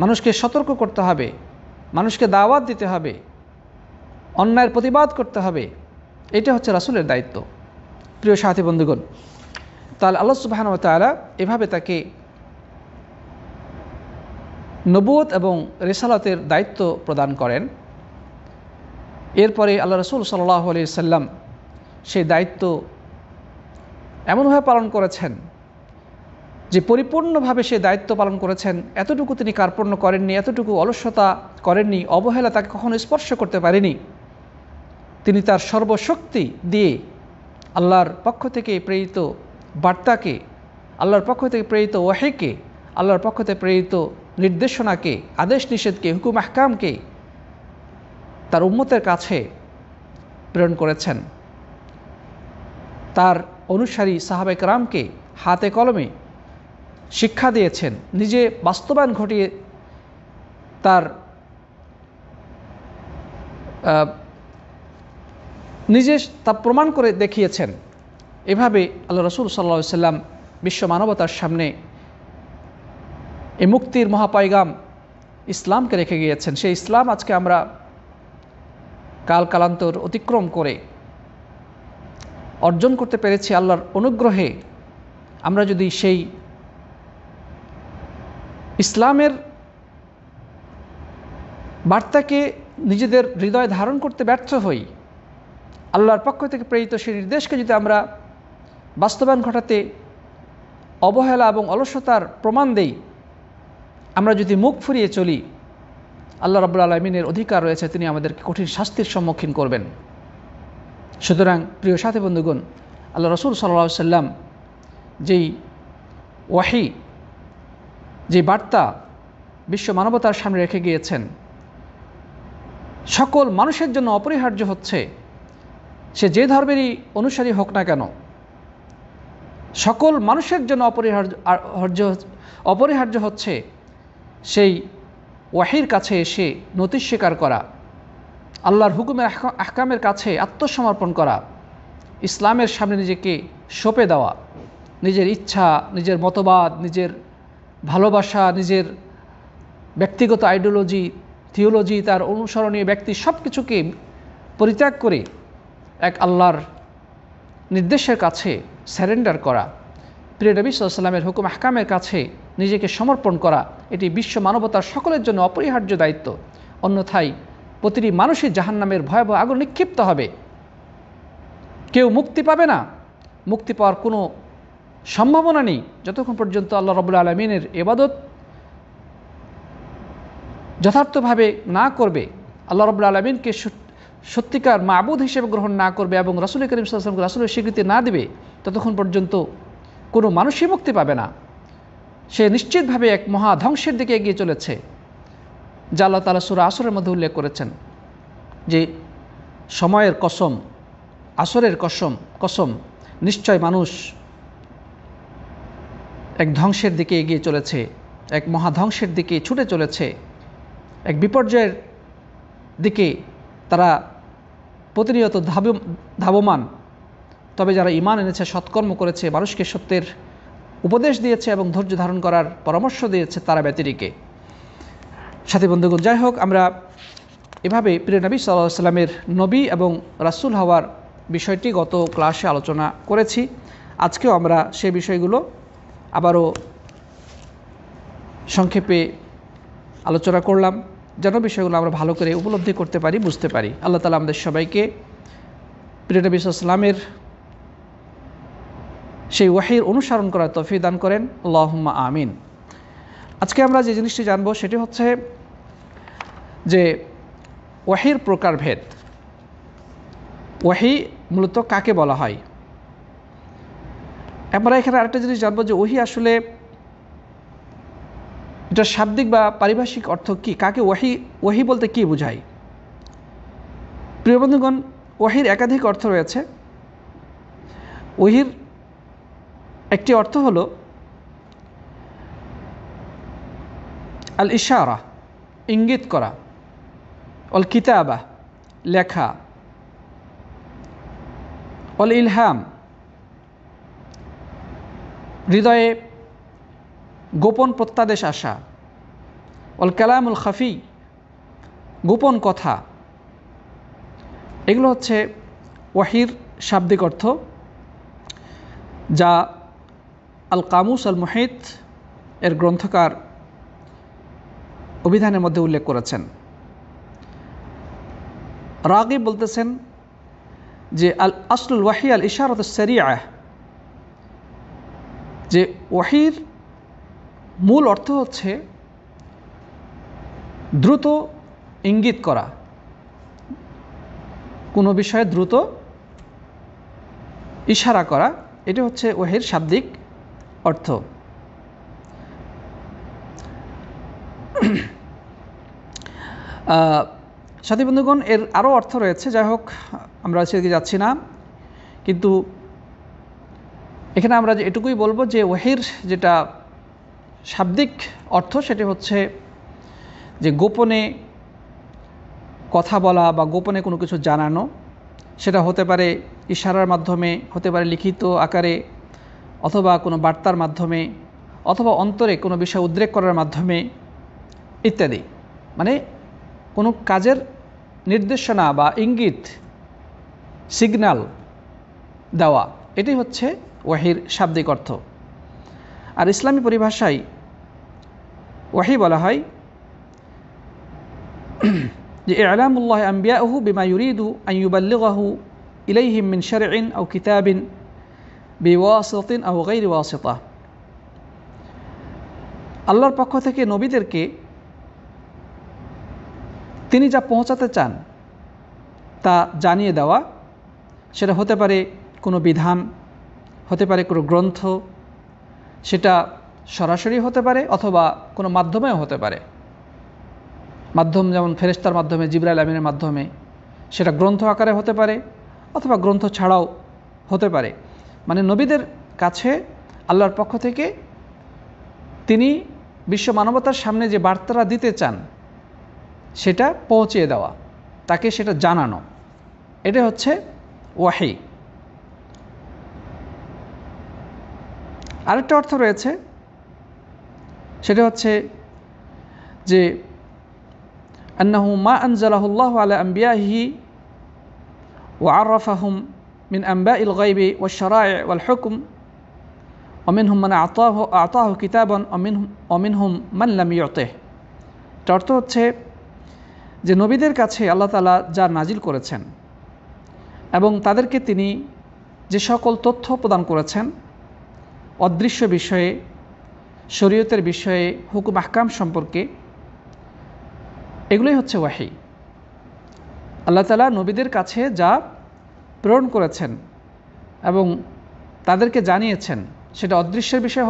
মানুষকে সতর্ক করতে হবে, মানুষকে দাওয়াত দিতে হবে, অন্যায়ের প্রতিবাদ করতে হবে। এটা হচ্ছে রাসূলের দায়িত্ব। প্রিয় সাথী বন্ধুগণ, তাহলে আল্লাহ সুবহানাহু ওয়া তাআলা এভাবে তাকে নবুয়ত এবং রিসালাতের দায়িত্ব প্রদান করেন। এরপরে আল্লাহ রাসূল সাল্লাল্লাহু আলাইহি ওয়াসাল্লাম সেই দায়িত্ব এমনভাবে পালন করেছেন যে পরিপূর্ণভাবে সেই দায়িত্ব পালন করেছেন। এতটুকু তিনি কার্পণ্য করেননি, এতটুকু অলসতা করেননি, অবহেলা তাকে কখনো স্পর্শ করতে পারেনি। তিনি তার সর্বশক্তি দিয়ে আল্লাহর পক্ষ থেকে প্রেরিত বার্তাকে, আল্লাহর পক্ষ থেকে প্রেরিত ওয়াহীকে, আল্লাহর পক্ষ থেকে প্রেরিত নির্দেশনাকে, আদেশ নিষেধকে, হুকুম আহকামকে তার উম্মতের কাছে প্রেরণ করেছেন। তার অনুসারী সাহাবায়ে কেরামকে হাতে কলমে শিক্ষা দিয়েছেন, নিজে বাস্তবায়ন ঘটিয়ে তার নিজে তা প্রমাণ করে দেখিয়েছেন। এভাবে আল্লাহ রাসূল সাল্লাল্লাহু আলাইহি ওয়াসাল্লাম বিশ্ব মানবতার সামনে এই মুক্তির মহাপায়গাম ইসলামকে রেখে গিয়েছেন। সেই ইসলাম আজকে আমরা কালান্তর অতিক্রম করে অর্জন করতে পেরেছি আল্লাহর অনুগ্রহে। আমরা যদি সেই ইসলামের বার্তাকে নিজেদের হৃদয়ে ধারণ করতে ব্যর্থ হই, আল্লাহর পক্ষ থেকে প্রেরিত সেই নির্দেশকে যদি আমরা বাস্তবায়ন ঘটাতে অবহেলা এবং অলসতার প্রমাণ দেই, আমরা যদি মুখ ফুরিয়ে চলি, আল্লাহ রাব্বুল আলামিনের অধিকার রয়েছে তিনি আমাদেরকে কঠিন শাস্তির সম্মুখীন করবেন। সুতরাং প্রিয় সাথী বন্ধুগণ, আল্লাহ রাসূল সাল্লাল্লাহু আলাইহি ওয়াসাল্লাম যেই ওয়াহী, যে বার্তা বিশ্ব মানবতার সামনে রেখে গিয়েছেন, সকল মানুষের জন্য অপরিহার্য হচ্ছে, সে যে ধর্মেরই অনুসারী হোক না কেন, সকল মানুষের জন্য অপরিহার্য হচ্ছে সেই ওয়াহীর কাছে এসে নতি স্বীকার করা, আল্লাহর হুকুমের আহকামের কাছে আত্মসমর্পণ করা, ইসলামের সামনে নিজেকে সঁপে দেওয়া, নিজের ইচ্ছা, নিজের মতবাদ, নিজের ভালোবাসা, নিজের ব্যক্তিগত আইডিওলজি, থিওলজি, তার অনুসরণীয় ব্যক্তি সব কিছুকে পরিত্যাগ করে এক আল্লাহর নির্দেশের কাছে স্যারেন্ডার করা, প্রিয় নবী সাল্লাল্লাহু আলাইহি ওয়াসাল্লামের হুকুম আহকামের কাছে নিজেকে সমর্পণ করা, এটি বিশ্ব মানবতার সকলের জন্য অপরিহার্য দায়িত্ব। অন্যথায় প্রতিটি মানুষই জাহান্নামের ভয়াবহ আগুন নিক্ষিপ্ত হবে, কেউ মুক্তি পাবে না। মুক্তি পাওয়ার কোনো সম্ভাবনা নেই যতক্ষণ পর্যন্ত আল্লাহ রাব্বুল আলামিনের ইবাদত যথার্থভাবে না করবে, আল্লাহ রাব্বুল আলামিনকে সত্যিকার মাবুদ হিসেবে গ্রহণ না করবে এবং রাসূল করিম সাল্লাল্লাহু আলাইহি ওয়াসাল্লামকে রাসূলের স্বীকৃতি না দেবে, ততক্ষণ পর্যন্ত কোনো মানুষই মুক্তি পাবে না। সে নিশ্চিতভাবে এক মহা ধ্বংসের দিকে এগিয়ে চলেছে, যা আল্লাহ তাআলা সূরা আসরের মধ্যে উল্লেখ করেছেন যে সময়ের কসম, আসরের কসম, নিশ্চয় মানুষ এক ধ্বংসের দিকে এগিয়ে চলেছে, এক মহা ধ্বংসের দিকে ছুটে চলেছে, এক বিপর্যয়ের দিকে তারা প্রতিনিয়ত ধাবমান। তবে যারা ঈমান এনেছে, সৎকর্ম করেছে, মানুষকে সত্যের উপদেশ দিয়েছে এবং ধৈর্য ধারণ করার পরামর্শ দিয়েছে, তারা ব্যতিরেকে। সাথী বন্ধুগণ, যাই হোক, আমরা এভাবে প্রিয় নবী সাল্লাল্লাহু আলাইহি ওয়াসাল্লামের নবী এবং রাসূল হওয়ার বিষয়টি গত ক্লাসে আলোচনা করেছি। আজকেও আমরা সেই বিষয়গুলো আবারও সংক্ষেপে আলোচনা করলাম, যেন বিষয়গুলো আমরা ভালো করে উপলব্ধি করতে পারি, বুঝতে পারি। আল্লাহ তাআলা আমাদের সবাইকে প্রিয় নবী সাল্লাল্লাহু আলাইহি ওয়াসাল্লামের সেই ওয়াহির অনুসরণ করার তৌফিক দান করেন, আল্লাহুম্মা আমিন। আজকে আমরা যে জিনিসটি জানব সেটি হচ্ছে যে ওয়াহির প্রকারভেদ। ওয়াহি মূলত কাকে বলা হয়? আমরা এখানে আরেকটা জিনিস জানবো যে ওয়াহি আসলে এটা শাব্দিক বা পারিভাষিক অর্থ কি, কাকে ওয়াহি বলতে কি বোঝায়? প্রিয় বন্ধুগণ, ওয়াহির একাধিক অর্থ রয়েছে। ওয়াহির একটি অর্থ হলো আল ইশারা, ইঙ্গিত করা, অল কিতাবা, লেখা, অল ইলহাম, হৃদয়ে গোপন প্রত্যাদেশ আসা, অল কালামুল খাফি, গোপন কথা। এগুলো হচ্ছে ওয়াহির শাব্দিক অর্থ, যা আল কামুস আল মুহিত এর গ্রন্থকার অভিধানের মধ্যে উল্লেখ করেছেন। রাগিব বলতেছেন যে আল আসলুল ওয়াহি আল ইশারাতুস সারিআহ, যে ওয়াহির মূল অর্থ হচ্ছে দ্রুত ইঙ্গিত করা, কোনো বিষয়ে দ্রুত ইশারা করা। এটা হচ্ছে ওয়াহির শাব্দিক অর্থ। সাথী বন্ধুগণ, এর আরও অর্থ রয়েছে, যাই হোক আমরা সেদিকে যাচ্ছি না। কিন্তু এখানে আমরা যে এটুকুই বলবো যে ওয়াহির যেটা শাব্দিক অর্থ সেটি হচ্ছে যে গোপনে কথা বলা বা গোপনে কোনো কিছু জানানো। সেটা হতে পারে ইশারার মাধ্যমে, হতে পারে লিখিত আকারে, অথবা কোনো বার্তার মাধ্যমে, অথবা অন্তরে কোনো বিষয় উদ্রেক করার মাধ্যমে ইত্যাদি। মানে কোনো কাজের নির্দেশনা বা ইঙ্গিত, সিগন্যাল দেওয়া, এটি হচ্ছে ওয়াহির শাব্দিক অর্থ। আর ইসলামী পরিভাষায় ওয়াহি বলা হয় যে ইলামুল্লাহ আম্বিয়াহু বিমা ইউরিদু আন ইউবাল্লিগাহু ইলাইহিম মিন শারইন আও কিতাবিন বিওয়াসিতাতিন আও গায়রি ওয়াসিতা। আল্লাহর পক্ষ থেকে নবীদেরকে তিনি যা পৌঁছাতে চান তা জানিয়ে দেওয়া। সেটা হতে পারে কোনো বিধান, হতে পারে কোনো গ্রন্থ, সেটা সরাসরি হতে পারে অথবা কোনো মাধ্যমেও হতে পারে। মাধ্যম যেমন ফেরেশতার মাধ্যমে, জিবরাইল আমিনের মাধ্যমে, সেটা গ্রন্থ আকারে হতে পারে অথবা গ্রন্থ ছাড়াও হতে পারে। মানে নবীদের কাছে আল্লাহর পক্ষ থেকে তিনি বিশ্ব মানবতার সামনে যে বার্তাটা দিতে চান সেটা পৌঁছিয়ে দেওয়া, তাকে সেটা জানানো, এটা হচ্ছে ওয়াহি। আরেকটা অর্থ রয়েছে, সেটা হচ্ছে যে আন্নাহু মা আনজালাহুল্লাহু আলা আম্বিয়াহি ওয়া আরাফাহুম মিন আম্বাইল গায়বি ওয়াশ শারা'i ওয়াল হুকম ওয়া মিনহুম মান আতাহু কিতাবান ওয়া মিনহুম মান লাম ইউতিহি। এর অর্থ হচ্ছে যে নবীদের কাছে আল্লাহ তাআলা যা নাজিল করেছেন এবং তাদেরকে তিনি যে সকল তথ্য প্রদান করেছেন, অদৃশ্য বিষয়ে, শরীয়তের বিষয়ে, হুকুম আহকাম সম্পর্কে, এগুলোই হচ্ছে ওয়াহি। আল্লাহ তাআলা নবীদের কাছে যা প্রেরণ করেছেন এবং তাদেরকে জানিয়েছেন, সেটা অদৃশ্যের বিষয়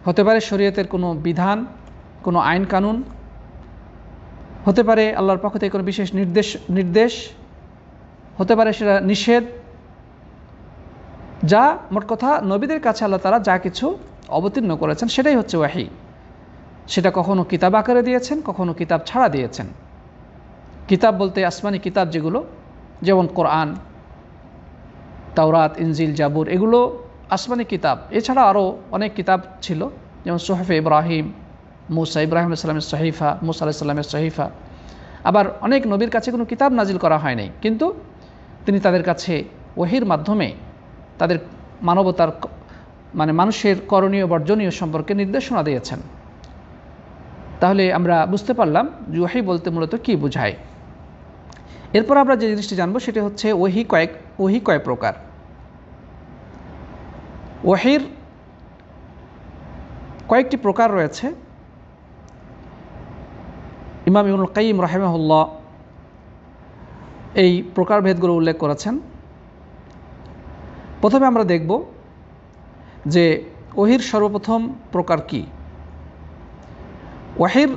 হতে পারে, শরীয়তের কোনো বিধান, কোনো আইন কানুন, হতে পারে আল্লাহর পক্ষ থেকে কোনো বিশেষ নির্দেশ, হতে পারে সেটা নিষেধ। যা মোট কথা নবীদের কাছে আল্লাহ তাআলা যা কিছু অবতীর্ণ করেছেন সেটাই হচ্ছে ওয়াহি। সেটা কখনো কিতাব আকারে দিয়েছেন, কখনো কিতাব ছাড়া দিয়েছেন। কিতাব বলতে আসমানি কিতাব যেগুলো, যেমন কোরআন, তাওরাত, ইনজিল, জাবুর, এগুলো আসমানি কিতাব। এছাড়া আরও অনেক কিতাব ছিল, যেমন সুহফে ইব্রাহিম, মুসা, ইব্রাহিম আলাইহিস সালামের সহিফা, মুসা আলাইহিস সালামের সহিফা। আবার অনেক নবীর কাছে কোনো কিতাব নাজিল করা হয় নাই, কিন্তু তিনি তাদের কাছে ওহীর মাধ্যমে তাদের মানবতার মানুষের করণীয় বর্জনীয় সম্পর্কে নির্দেশনা দিয়েছেন। তাহলে আমরা বুঝতে পারলাম যে ওহী বলতে মূলত কী বোঝায়। এরপর আমরা যে জিনিসটি জানবো সেটা হচ্ছে ওহী কয় প্রকার। ওহীর কয়েকটি প্রকার রয়েছে। ইমাম ইবনুল কাইয়িম রাহিমাহুল্লাহ এই প্রকারভেদগুলো উল্লেখ করেছেন। প্রথমে আমরা দেখব যে ওহীর সর্বপ্রথম প্রকার কি। ওহীর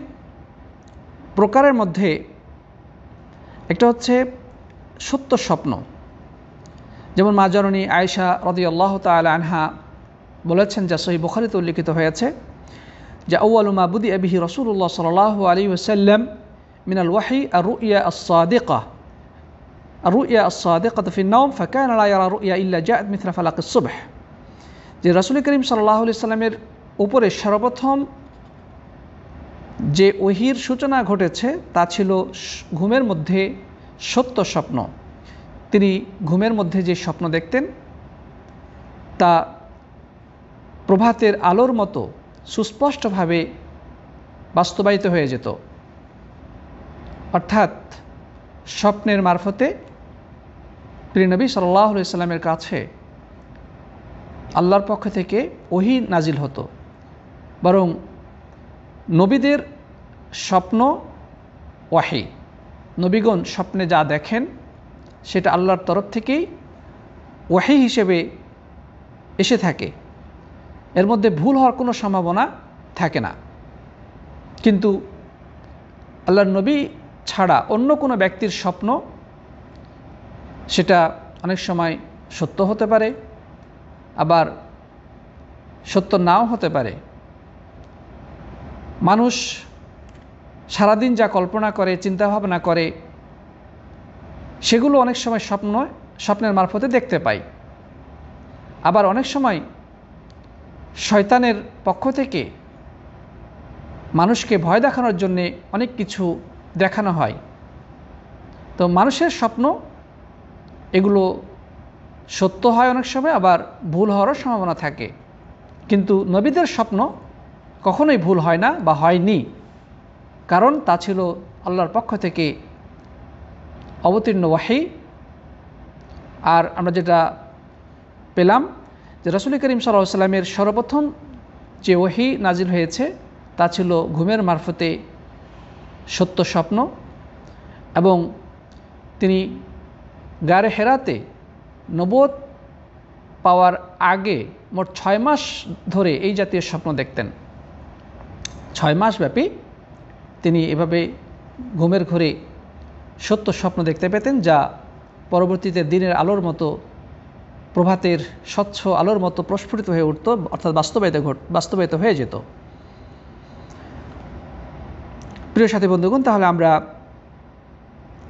প্রকারের মধ্যে একটা হচ্ছে সত্য স্বপ্ন। যেমন মা জননী আয়েশা রাদিয়াল্লাহু তাআলা আনহা বলেছেন, যা সহিহ বুখারীতে উল্লেখিত হয়েছে, যে আউয়ালু মা বুদিআ বিহি রাসূলুল্লাহ সাল্লাল্লাহু আলাইহি ওয়াসাল্লাম মিনাল ওয়াহী আর-রু'য়া আস-সাদিকা ফি আন-নাওম ফাকানা লা ইয়ারা রু'য়া ইল্লা জাআত মিথলা ফালাকিস সুবহ। যে রাসূল করিম সাল্লাল্লাহু আলাইহি সাল্লামের উপরে সর্বপ্রথম যে ওহীর সূচনা ঘটেছে তা ছিল ঘুমের মধ্যে সত্য স্বপ্ন। তিনি ঘুমের মধ্যে যে স্বপ্ন দেখতেন তা প্রভাতের আলোর মতো সুস্পষ্টভাবে বাস্তবায়িত হয়ে যেত। অর্থাৎ স্বপ্নের মারফতে প্রিয় নবী সাল্লাল্লাহু আলাইহি সাল্লামের কাছে আল্লাহর পক্ষ থেকে ওহী নাজিল হতো। বরং নবীদের স্বপ্ন ওয়াহী, নবীগণ স্বপ্নে যা দেখেন সেটা আল্লাহর তরফ থেকেই ওয়াহী হিসেবে এসে থাকে। এর মধ্যে ভুল হওয়ার কোনো সম্ভাবনা থাকে না। কিন্তু আল্লাহর নবী ছাড়া অন্য কোনো ব্যক্তির স্বপ্ন সেটা অনেক সময় সত্য হতে পারে, আবার সত্য নাও হতে পারে। মানুষ সারাদিন যা কল্পনা করে, চিন্তাভাবনা করে, সেগুলো অনেক সময় স্বপ্নের মারফতে দেখতে পাই। আবার অনেক সময় শয়তানের পক্ষ থেকে মানুষকে ভয় দেখানোর জন্যে অনেক কিছু দেখানো হয়। তো মানুষের স্বপ্ন এগুলো সত্য হয় অনেক সময়, আবার ভুল হওয়ারও সম্ভাবনা থাকে। কিন্তু নবীদের স্বপ্ন কখনোই ভুল হয় না বা হয়নি, কারণ তা ছিল আল্লাহর পক্ষ থেকে অবতীর্ণ ওয়াহী। আর আমরা যেটা পেলাম যে রাসূল করিম সাল্লাল্লাহু আলাইহি ওয়াসাল্লামের সর্বপ্রথম যে ওহী নাজিল হয়েছে তা ছিল ঘুমের মারফতে সত্য স্বপ্ন। এবং তিনি গারে হেরাতে নবুয়ত পাওয়ার আগে মোট 6 মাস ধরে এই জাতীয় স্বপ্ন দেখতেন। 6 মাস ব্যাপী তিনি এভাবে ঘুমের ঘোরে সত্য স্বপ্ন দেখতে পেতেন, যা পরবর্তীতে দিনের আলোর মতো, প্রভাতের স্বচ্ছ আলোর মতো প্রস্ফুটিত হয়ে উঠত, অর্থাৎ বাস্তবায়িত হয়ে যেত। প্রিয় সাথী বন্ধুগণ, তাহলে আমরা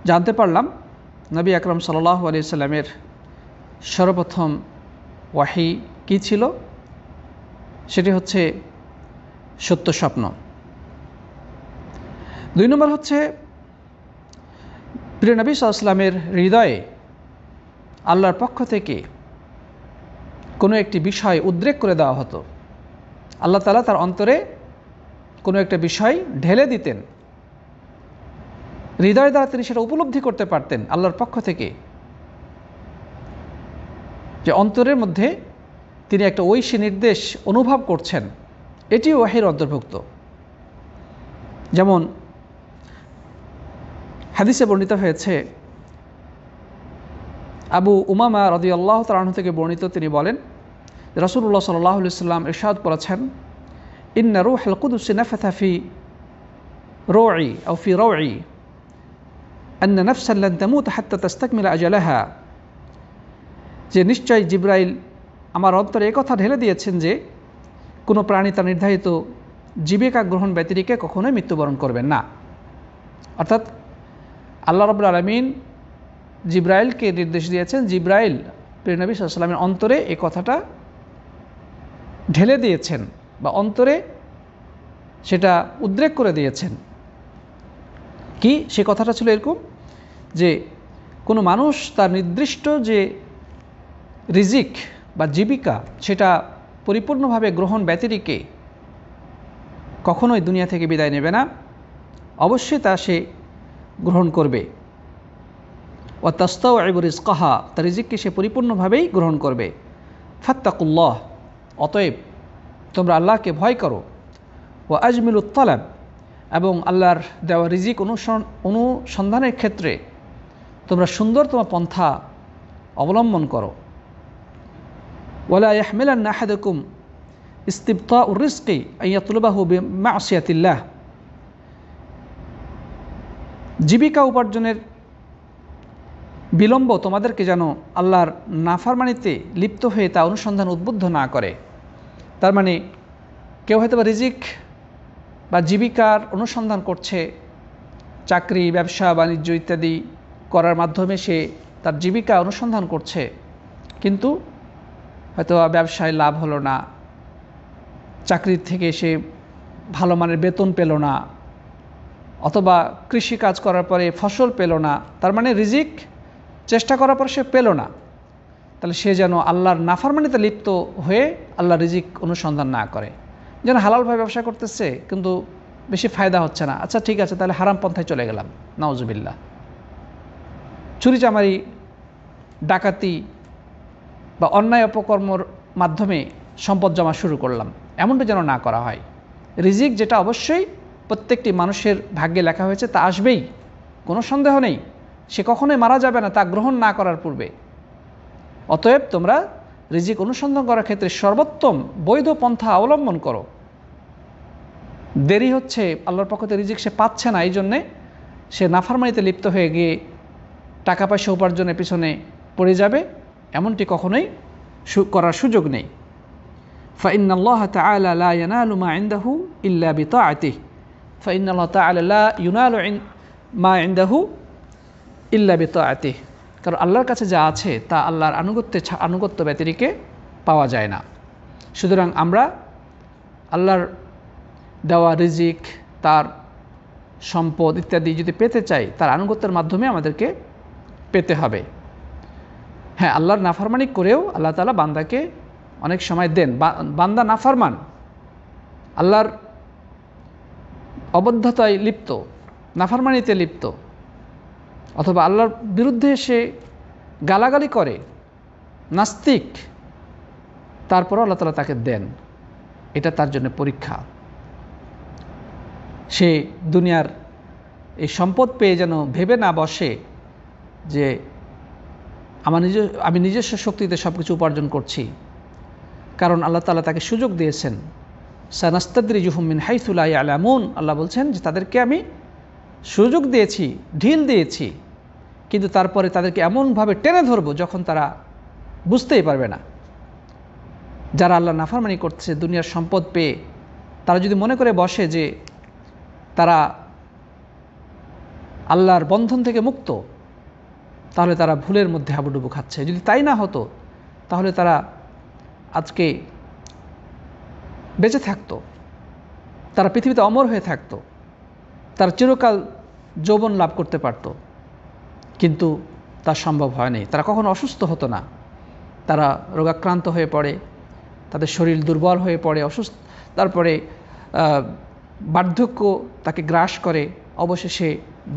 জানতে পারলাম নবী আকরাম সাল্লাল্লাহু আলাইহি সাল্লামের সর্বপ্রথম ওয়াহী কী ছিল। সেটি হচ্ছে সত্য স্বপ্ন। 2 নম্বর হচ্ছে প্রিয় নবী সাল্লাল্লাহু আলাইহি সাল্লামের হৃদয়ে আল্লাহর পক্ষ থেকে কোনো একটি বিষয় উদ্রেক করে দেওয়া হতো। আল্লাহ তাআলা তার অন্তরে কোনো একটা বিষয় ঢেলে দিতেন, হৃদয় দ্বারা তিনি সেটা উপলব্ধি করতে পারতেন আল্লাহর পক্ষ থেকে, যে অন্তরের মধ্যে তিনি একটা ঐশী নির্দেশ অনুভব করছেন, এটিও ওয়াহির অন্তর্ভুক্ত। যেমন হাদিসে বর্ণিত হয়েছে, আবু উমামা রাদিয়াল্লাহু তাআলা আনহু থেকে বর্ণিত, তিনি বলেন রাসূলুল্লাহ সাল্লাল্লাহু আলাইহি ওয়াসাল্লাম ইরশাদ করেছেন, ইন্না রূহুল কুদুস নাফাথা ফি রূ'i আও ফি রাউ'i আন্না নাফসান লান তামুত হাত্তা তাস্তাকমিলা আজালাহা, যে নিশ্চয় জিবরাইল আমার অন্তরে একথা ঢেলে দিয়েছেন যে কোনো প্রাণী তার নির্ধারিত জীবিকা গ্রহণ ব্যতিরেকে কখনোই মৃত্যুবরণ করবেন না। অর্থাৎ আল্লাহ রাব্বুল আলামিন জিবরাইলকে নির্দেশ দিয়েছেন, জিবরাইল প্রিয় নবী সাল্লাল্লাহু আলাইহি ওয়াসাল্লামের অন্তরে এই কথাটা ঢেলে দিয়েছেন বা অন্তরে সেটা উদ্রেক করে দিয়েছেন। কি সে কথাটা ছিল এরকম যে কোনো মানুষ তার নির্দিষ্ট যে রিজিক বা জীবিকা সেটা পরিপূর্ণভাবে গ্রহণ ব্যতিরেকে কখনোই দুনিয়া থেকে বিদায় নেবে না, অবশ্যই তা সে গ্রহণ করবে। ওয়া তাস্তাউইবু রিজকাহা, তার রিজিককে সে পরিপূর্ণভাবেই গ্রহণ করবে। ফাত্তাকুল্লাহ, অতএব তোমরা আল্লাহকে ভয় করো। ওয়া আজমিলুত তালাব, এবং আল্লাহর দেওয়া রিজিক অনুসন্ধানের ক্ষেত্রে তোমরা সুন্দরতম পন্থা অবলম্বন করো। ওয়ালা ইয়াহমিলান্না আহাদাকুম ইস্তিবতাউর রিজকি আন ইয়াতলুবাহু বিমাসিয়াতিল্লাহ, জীবিকা উপার্জনের বিলম্ব তোমাদেরকে যেন আল্লাহর নাফরমানিতে লিপ্ত হয়ে তা অনুসন্ধান উদ্বুদ্ধ না করে। তার মানে কেউ হয়তো বা রিজিক বা জীবিকার অনুসন্ধান করছে, চাকরি, ব্যবসা বাণিজ্য ইত্যাদি করার মাধ্যমে সে তার জীবিকা অনুসন্ধান করছে, কিন্তু হয়তো ব্যবসায় লাভ হলো না, চাকরির থেকে সে ভালো মানের বেতন পেল না, অথবা কৃষি কাজ করার পরে ফসল পেল না, তার মানে রিজিক চেষ্টা করার পর সে পেল না, তাহলে সে যেন আল্লাহর নাফরমানিতে লিপ্ত হয়ে আল্লাহ রিজিক অনুসন্ধান না করে। যেন হালালভাবে ব্যবসা করতেছে কিন্তু বেশি ফায়দা হচ্ছে না, আচ্ছা ঠিক আছে তাহলে হারাম পন্থায় চলে গেলাম, নাউজুবিল্লাহ। চুরিচামারি, ডাকাতি বা অন্যায় অপকর্মর মাধ্যমে সম্পদ জমা শুরু করলাম, এমনটা যেন না করা হয়। রিজিক যেটা অবশ্যই প্রত্যেকটি মানুষের ভাগ্যে লেখা হয়েছে তা আসবেই, কোনো সন্দেহ নেই, সে কখনোই মারা যাবে না তা গ্রহণ না করার পূর্বে। অতএব তোমরা রিজিক অনুসন্ধান করার ক্ষেত্রে সর্বোত্তম বৈধ পন্থা অবলম্বন করো। দেরি হচ্ছে, আল্লাহর পক্ষ থেকে রিজিক সে পাচ্ছে না, এই জন্যে সে নাফরমানিতে লিপ্ত হয়ে গিয়ে টাকা পয়সা উপার্জনের পিছনে পড়ে যাবে, এমনটি কখনোই করার সুযোগ নেই। ফাইন্নাল্লাহ তাআলা লা ইয়ানালু মা ইনদাহু ইল্লা বিতাআতিহি, ফাইন্নাল্লাহ তাআলা লা ইউনালু মা ইনদাহু ইল্লা বিতাআতিহি, কারণ আল্লাহর কাছে যা আছে তা আল্লাহর আনুগত্য ব্যতিরেকে পাওয়া যায় না। সুতরাং আমরা আল্লাহর দেওয়া রিজিক, তার সম্পদ ইত্যাদি যদি পেতে চাই, তার আনুগত্যের মাধ্যমে আমাদেরকে পেতে হবে। হ্যাঁ, আল্লাহর নাফরমানি করেও আল্লাহ তাআলা বান্দাকে অনেক সময় দেন, বান্দা নাফরমান, আল্লাহর অবদ্ধতায় লিপ্ত, নাফরমানিতে লিপ্ত, অথবা আল্লাহর বিরুদ্ধে সে গালাগালি করে, নাস্তিক, তারপরও আল্লাহ তাআলা তাকে দেন, এটা তার জন্য পরীক্ষা। সে দুনিয়ার এই সম্পদ পেয়ে যেন ভেবে না বসে যে আমি নিজস্ব শক্তিতে সব কিছু উপার্জন করছি, কারণ আল্লাহ তাআলা তাকে সুযোগ দিয়েছেন। সানাস্তাদরিজুহুম মিন হাইসু লা ইয়ালামুন, আল্লাহ বলছেন যে তাদেরকে আমি সুযোগ দিয়েছি, ঢিল দিয়েছি, কিন্তু তারপরে তাদেরকে এমনভাবে টেনে ধরবো যখন তারা বুঝতেই পারবে না। যারা আল্লাহ নাফরমানি করছে দুনিয়ার সম্পদ পেয়ে, তারা যদি মনে করে বসে যে তারা আল্লাহর বন্ধন থেকে মুক্ত, তাহলে তারা ভুলের মধ্যে হাবুডুবু খাচ্ছে। যদি তাই না হতো তাহলে তারা আজকে বেঁচে থাকতো, তারা পৃথিবীতে অমর হয়ে থাকতো, তারা চিরকাল যৌবন লাভ করতে পারত, কিন্তু তা সম্ভব হয়নি। তারা কখনো অসুস্থ হতো না, তারা রোগাক্রান্ত হয়ে পড়ে, তাদের শরীর দুর্বল হয়ে পড়ে, অসুস্থ, তারপরে বার্ধক্য তাকে গ্রাস করে, অবশেষে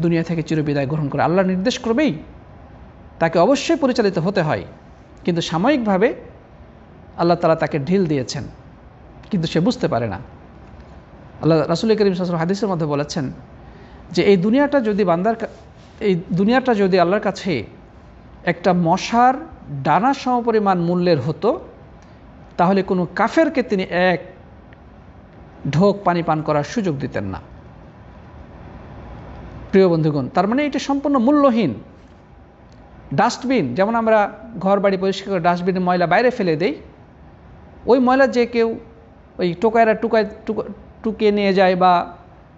দুনিয়া থেকে চিরবিদায় গ্রহণ করে। আল্লাহ নির্দেশ করবেই তাকে অবশ্যই পরিচালিত হতে হয়, কিন্তু সাময়িকভাবে আল্লাহ তাআলা তাকে ঢিল দিয়েছেন, কিন্তু সে বুঝতে পারে না। আল্লাহ রাসূল করিম সাল্লাল্লাহু আলাইহি ওয়াসাল্লাম হাদিসের মধ্যে বলেছেন যে এই দুনিয়াটা যদি আল্লাহর কাছে একটা মশার ডানা সমপরিমাণ মূল্যের হতো, তাহলে কোনো কাফেরকে তিনি এক ঢোক পানি পান করার সুযোগ দিতেন না। প্রিয় বন্ধুগণ, তার মানে এটা সম্পূর্ণ মূল্যহীন। ডাস্টবিন, যেমন আমরা ঘর বাড়ি পরিষ্কার করে ডাস্টবিনে ময়লা বাইরে ফেলে দেই, ওই ময়লা যে কেউ ওই টোকাইরা টুকে নিয়ে যায় বা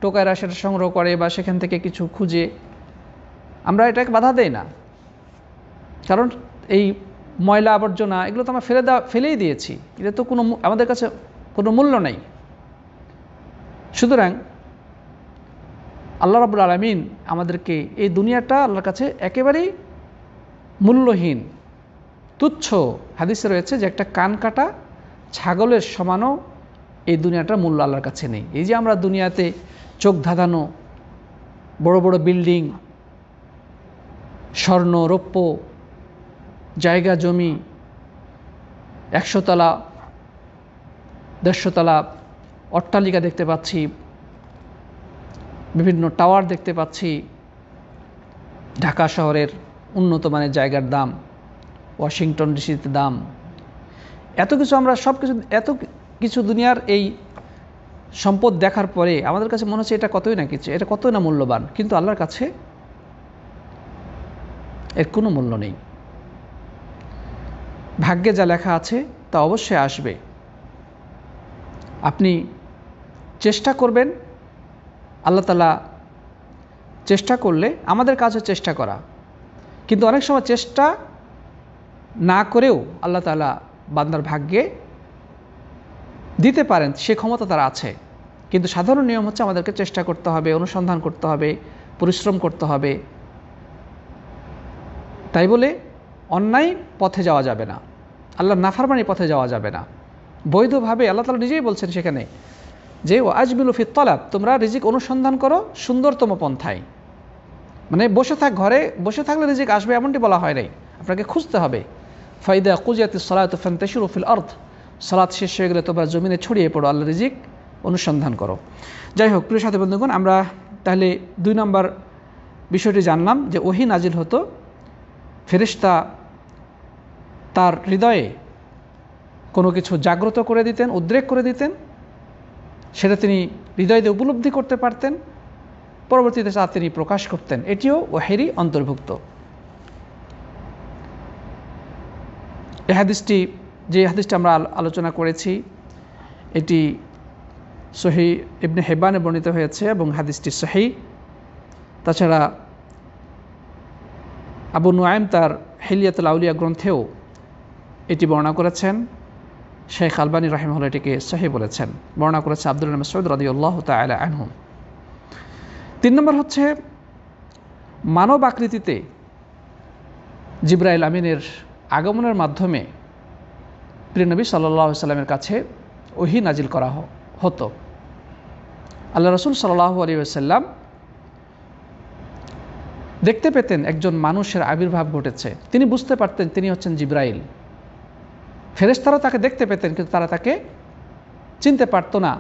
টোকাইরা সেটা সংগ্রহ করে বা সেখান থেকে কিছু খুঁজে, আমরা এটাকে বাধা দেই না, কারণ এই ময়লা আবর্জনা এগুলো তো আমরা ফেলেই দিয়েছি, এটা তো আমাদের কাছে কোনো মূল্য নেই। সুতরাং আল্লাহ রাব্বুল আলামিন আমাদেরকে এই দুনিয়াটা আল্লাহর কাছে একেবারেই মূল্যহীন, তুচ্ছ। হাদিসে রয়েছে যে একটা কান কাটা ছাগলের সমানও এই দুনিয়াটার মূল্য আল্লাহর কাছে নেই। এই যে আমরা দুনিয়াতে চোখ ধাঁধানো বড় বড় বিল্ডিং, স্বর্ণ রৌপ্য, জায়গা জমি, 100 তলা 150 তলা অট্টালিকা দেখতে পাচ্ছি, বিভিন্ন টাওয়ার দেখতে পাচ্ছি, ঢাকা শহরের উন্নত মানের জায়গার দাম, ওয়াশিংটন ডিসিতে দাম, এত কিছু দুনিয়ার এই সম্পদ দেখার পরে আমাদের কাছে মনে হচ্ছে এটা কতই না কিছু, এটা কতই না মূল্যবান, কিন্তু আল্লাহর কাছে এর কোনো মূল্য নেই। ভাগ্যে যা লেখা আছে তা অবশ্যই আসবে। আপনি চেষ্টা করবেন, আল্লাহ তাআলা চেষ্টা করলে, আমাদের কাছে চেষ্টা করা, কিন্তু অনেক সময় চেষ্টা না করেও আল্লাহ তাআলা বান্দার ভাগ্যে দিতে পারেন, সে ক্ষমতা তার আছে। কিন্তু সাধারণ নিয়ম হচ্ছে আমাদেরকে চেষ্টা করতে হবে, অনুসন্ধান করতে হবে, পরিশ্রম করতে হবে। তাই বলে অন্যায় পথে যাওয়া যাবে না, আল্লাহর নাফরমানির পথে যাওয়া যাবে না। বৈধভাবে আল্লাহ তাআলা নিজেই বলছেন সেখানে যে ওয়াজমিলু ফিত তালাব, তোমরা রিজিক অনুসন্ধান করো সুন্দরতম পন্থায়। মানে ঘরে বসে থাকলে রিজিক আসবে এমনটি বলা হয় নাই, আপনাকে খুঁজতে হবে। ফাইদা কুজিয়াতিস সালাতু ফান্তাশিরু ফিল আরদ, সালাত শেষ হয়ে গেলে তোমরা জমিনে ছড়িয়ে পড়ো, আল্লাহ রিজিক অনুসন্ধান করো। যাই হোক, প্রিয় সাথী বন্ধুগণ, আমরা তাহলে 2 নম্বর বিষয়টি জানলাম যে ওহী নাজিল হতো, ফেরেশতা তার হৃদয়ে কোনো কিছু জাগ্রত করে দিতেন, উদ্রেক করে দিতেন, সেটা তিনি হৃদয়ে উপলব্ধি করতে পারতেন, পরবর্তীতে তা তিনি প্রকাশ করতেন। এটিও ওহীরই অন্তর্ভুক্ত। এই হাদিসটি, যে হাদিসটি আমরা আলোচনা করেছি, এটি সহিহ ইবনে হিব্বানে বর্ণিত হয়েছে এবং হাদিসটি সহিহ। তাছাড়া আবু নুআইম তার হিলিয়াতুল আউলিয়া গ্রন্থেও এটি বর্ণনা করেছেন। শেখ আলবানী রাহিমাহুল্লাহ এটিকে সহিহ বলেছেন। বর্ণনা করেছে আব্দুল্লাহ ইবনে মাসউদ রাদিয়াল্লাহু তাআলা আনহু। 3 নম্বর হচ্ছে মানব আকৃতিতে জিবরাইল আমিনের আগমনের মাধ্যমে প্রিয় নবী সাল্লাল্লাহু আলাইহি ওয়াসাল্লামের কাছে ওহী নাজিল করা হতো। আল্লাহ রাসূল সাল্লাল্লাহু আলাইহি ওয়াসাল্লাম দেখতে পেতেন একজন মানুষের আবির্ভাব ঘটেছে, তিনি বুঝতে পারতেন তিনি হচ্ছেন জিবরাইল। ফেরেশতারা তাকে দেখতে পেতেন, কিন্তু তারা তাকে চিনতে পারত না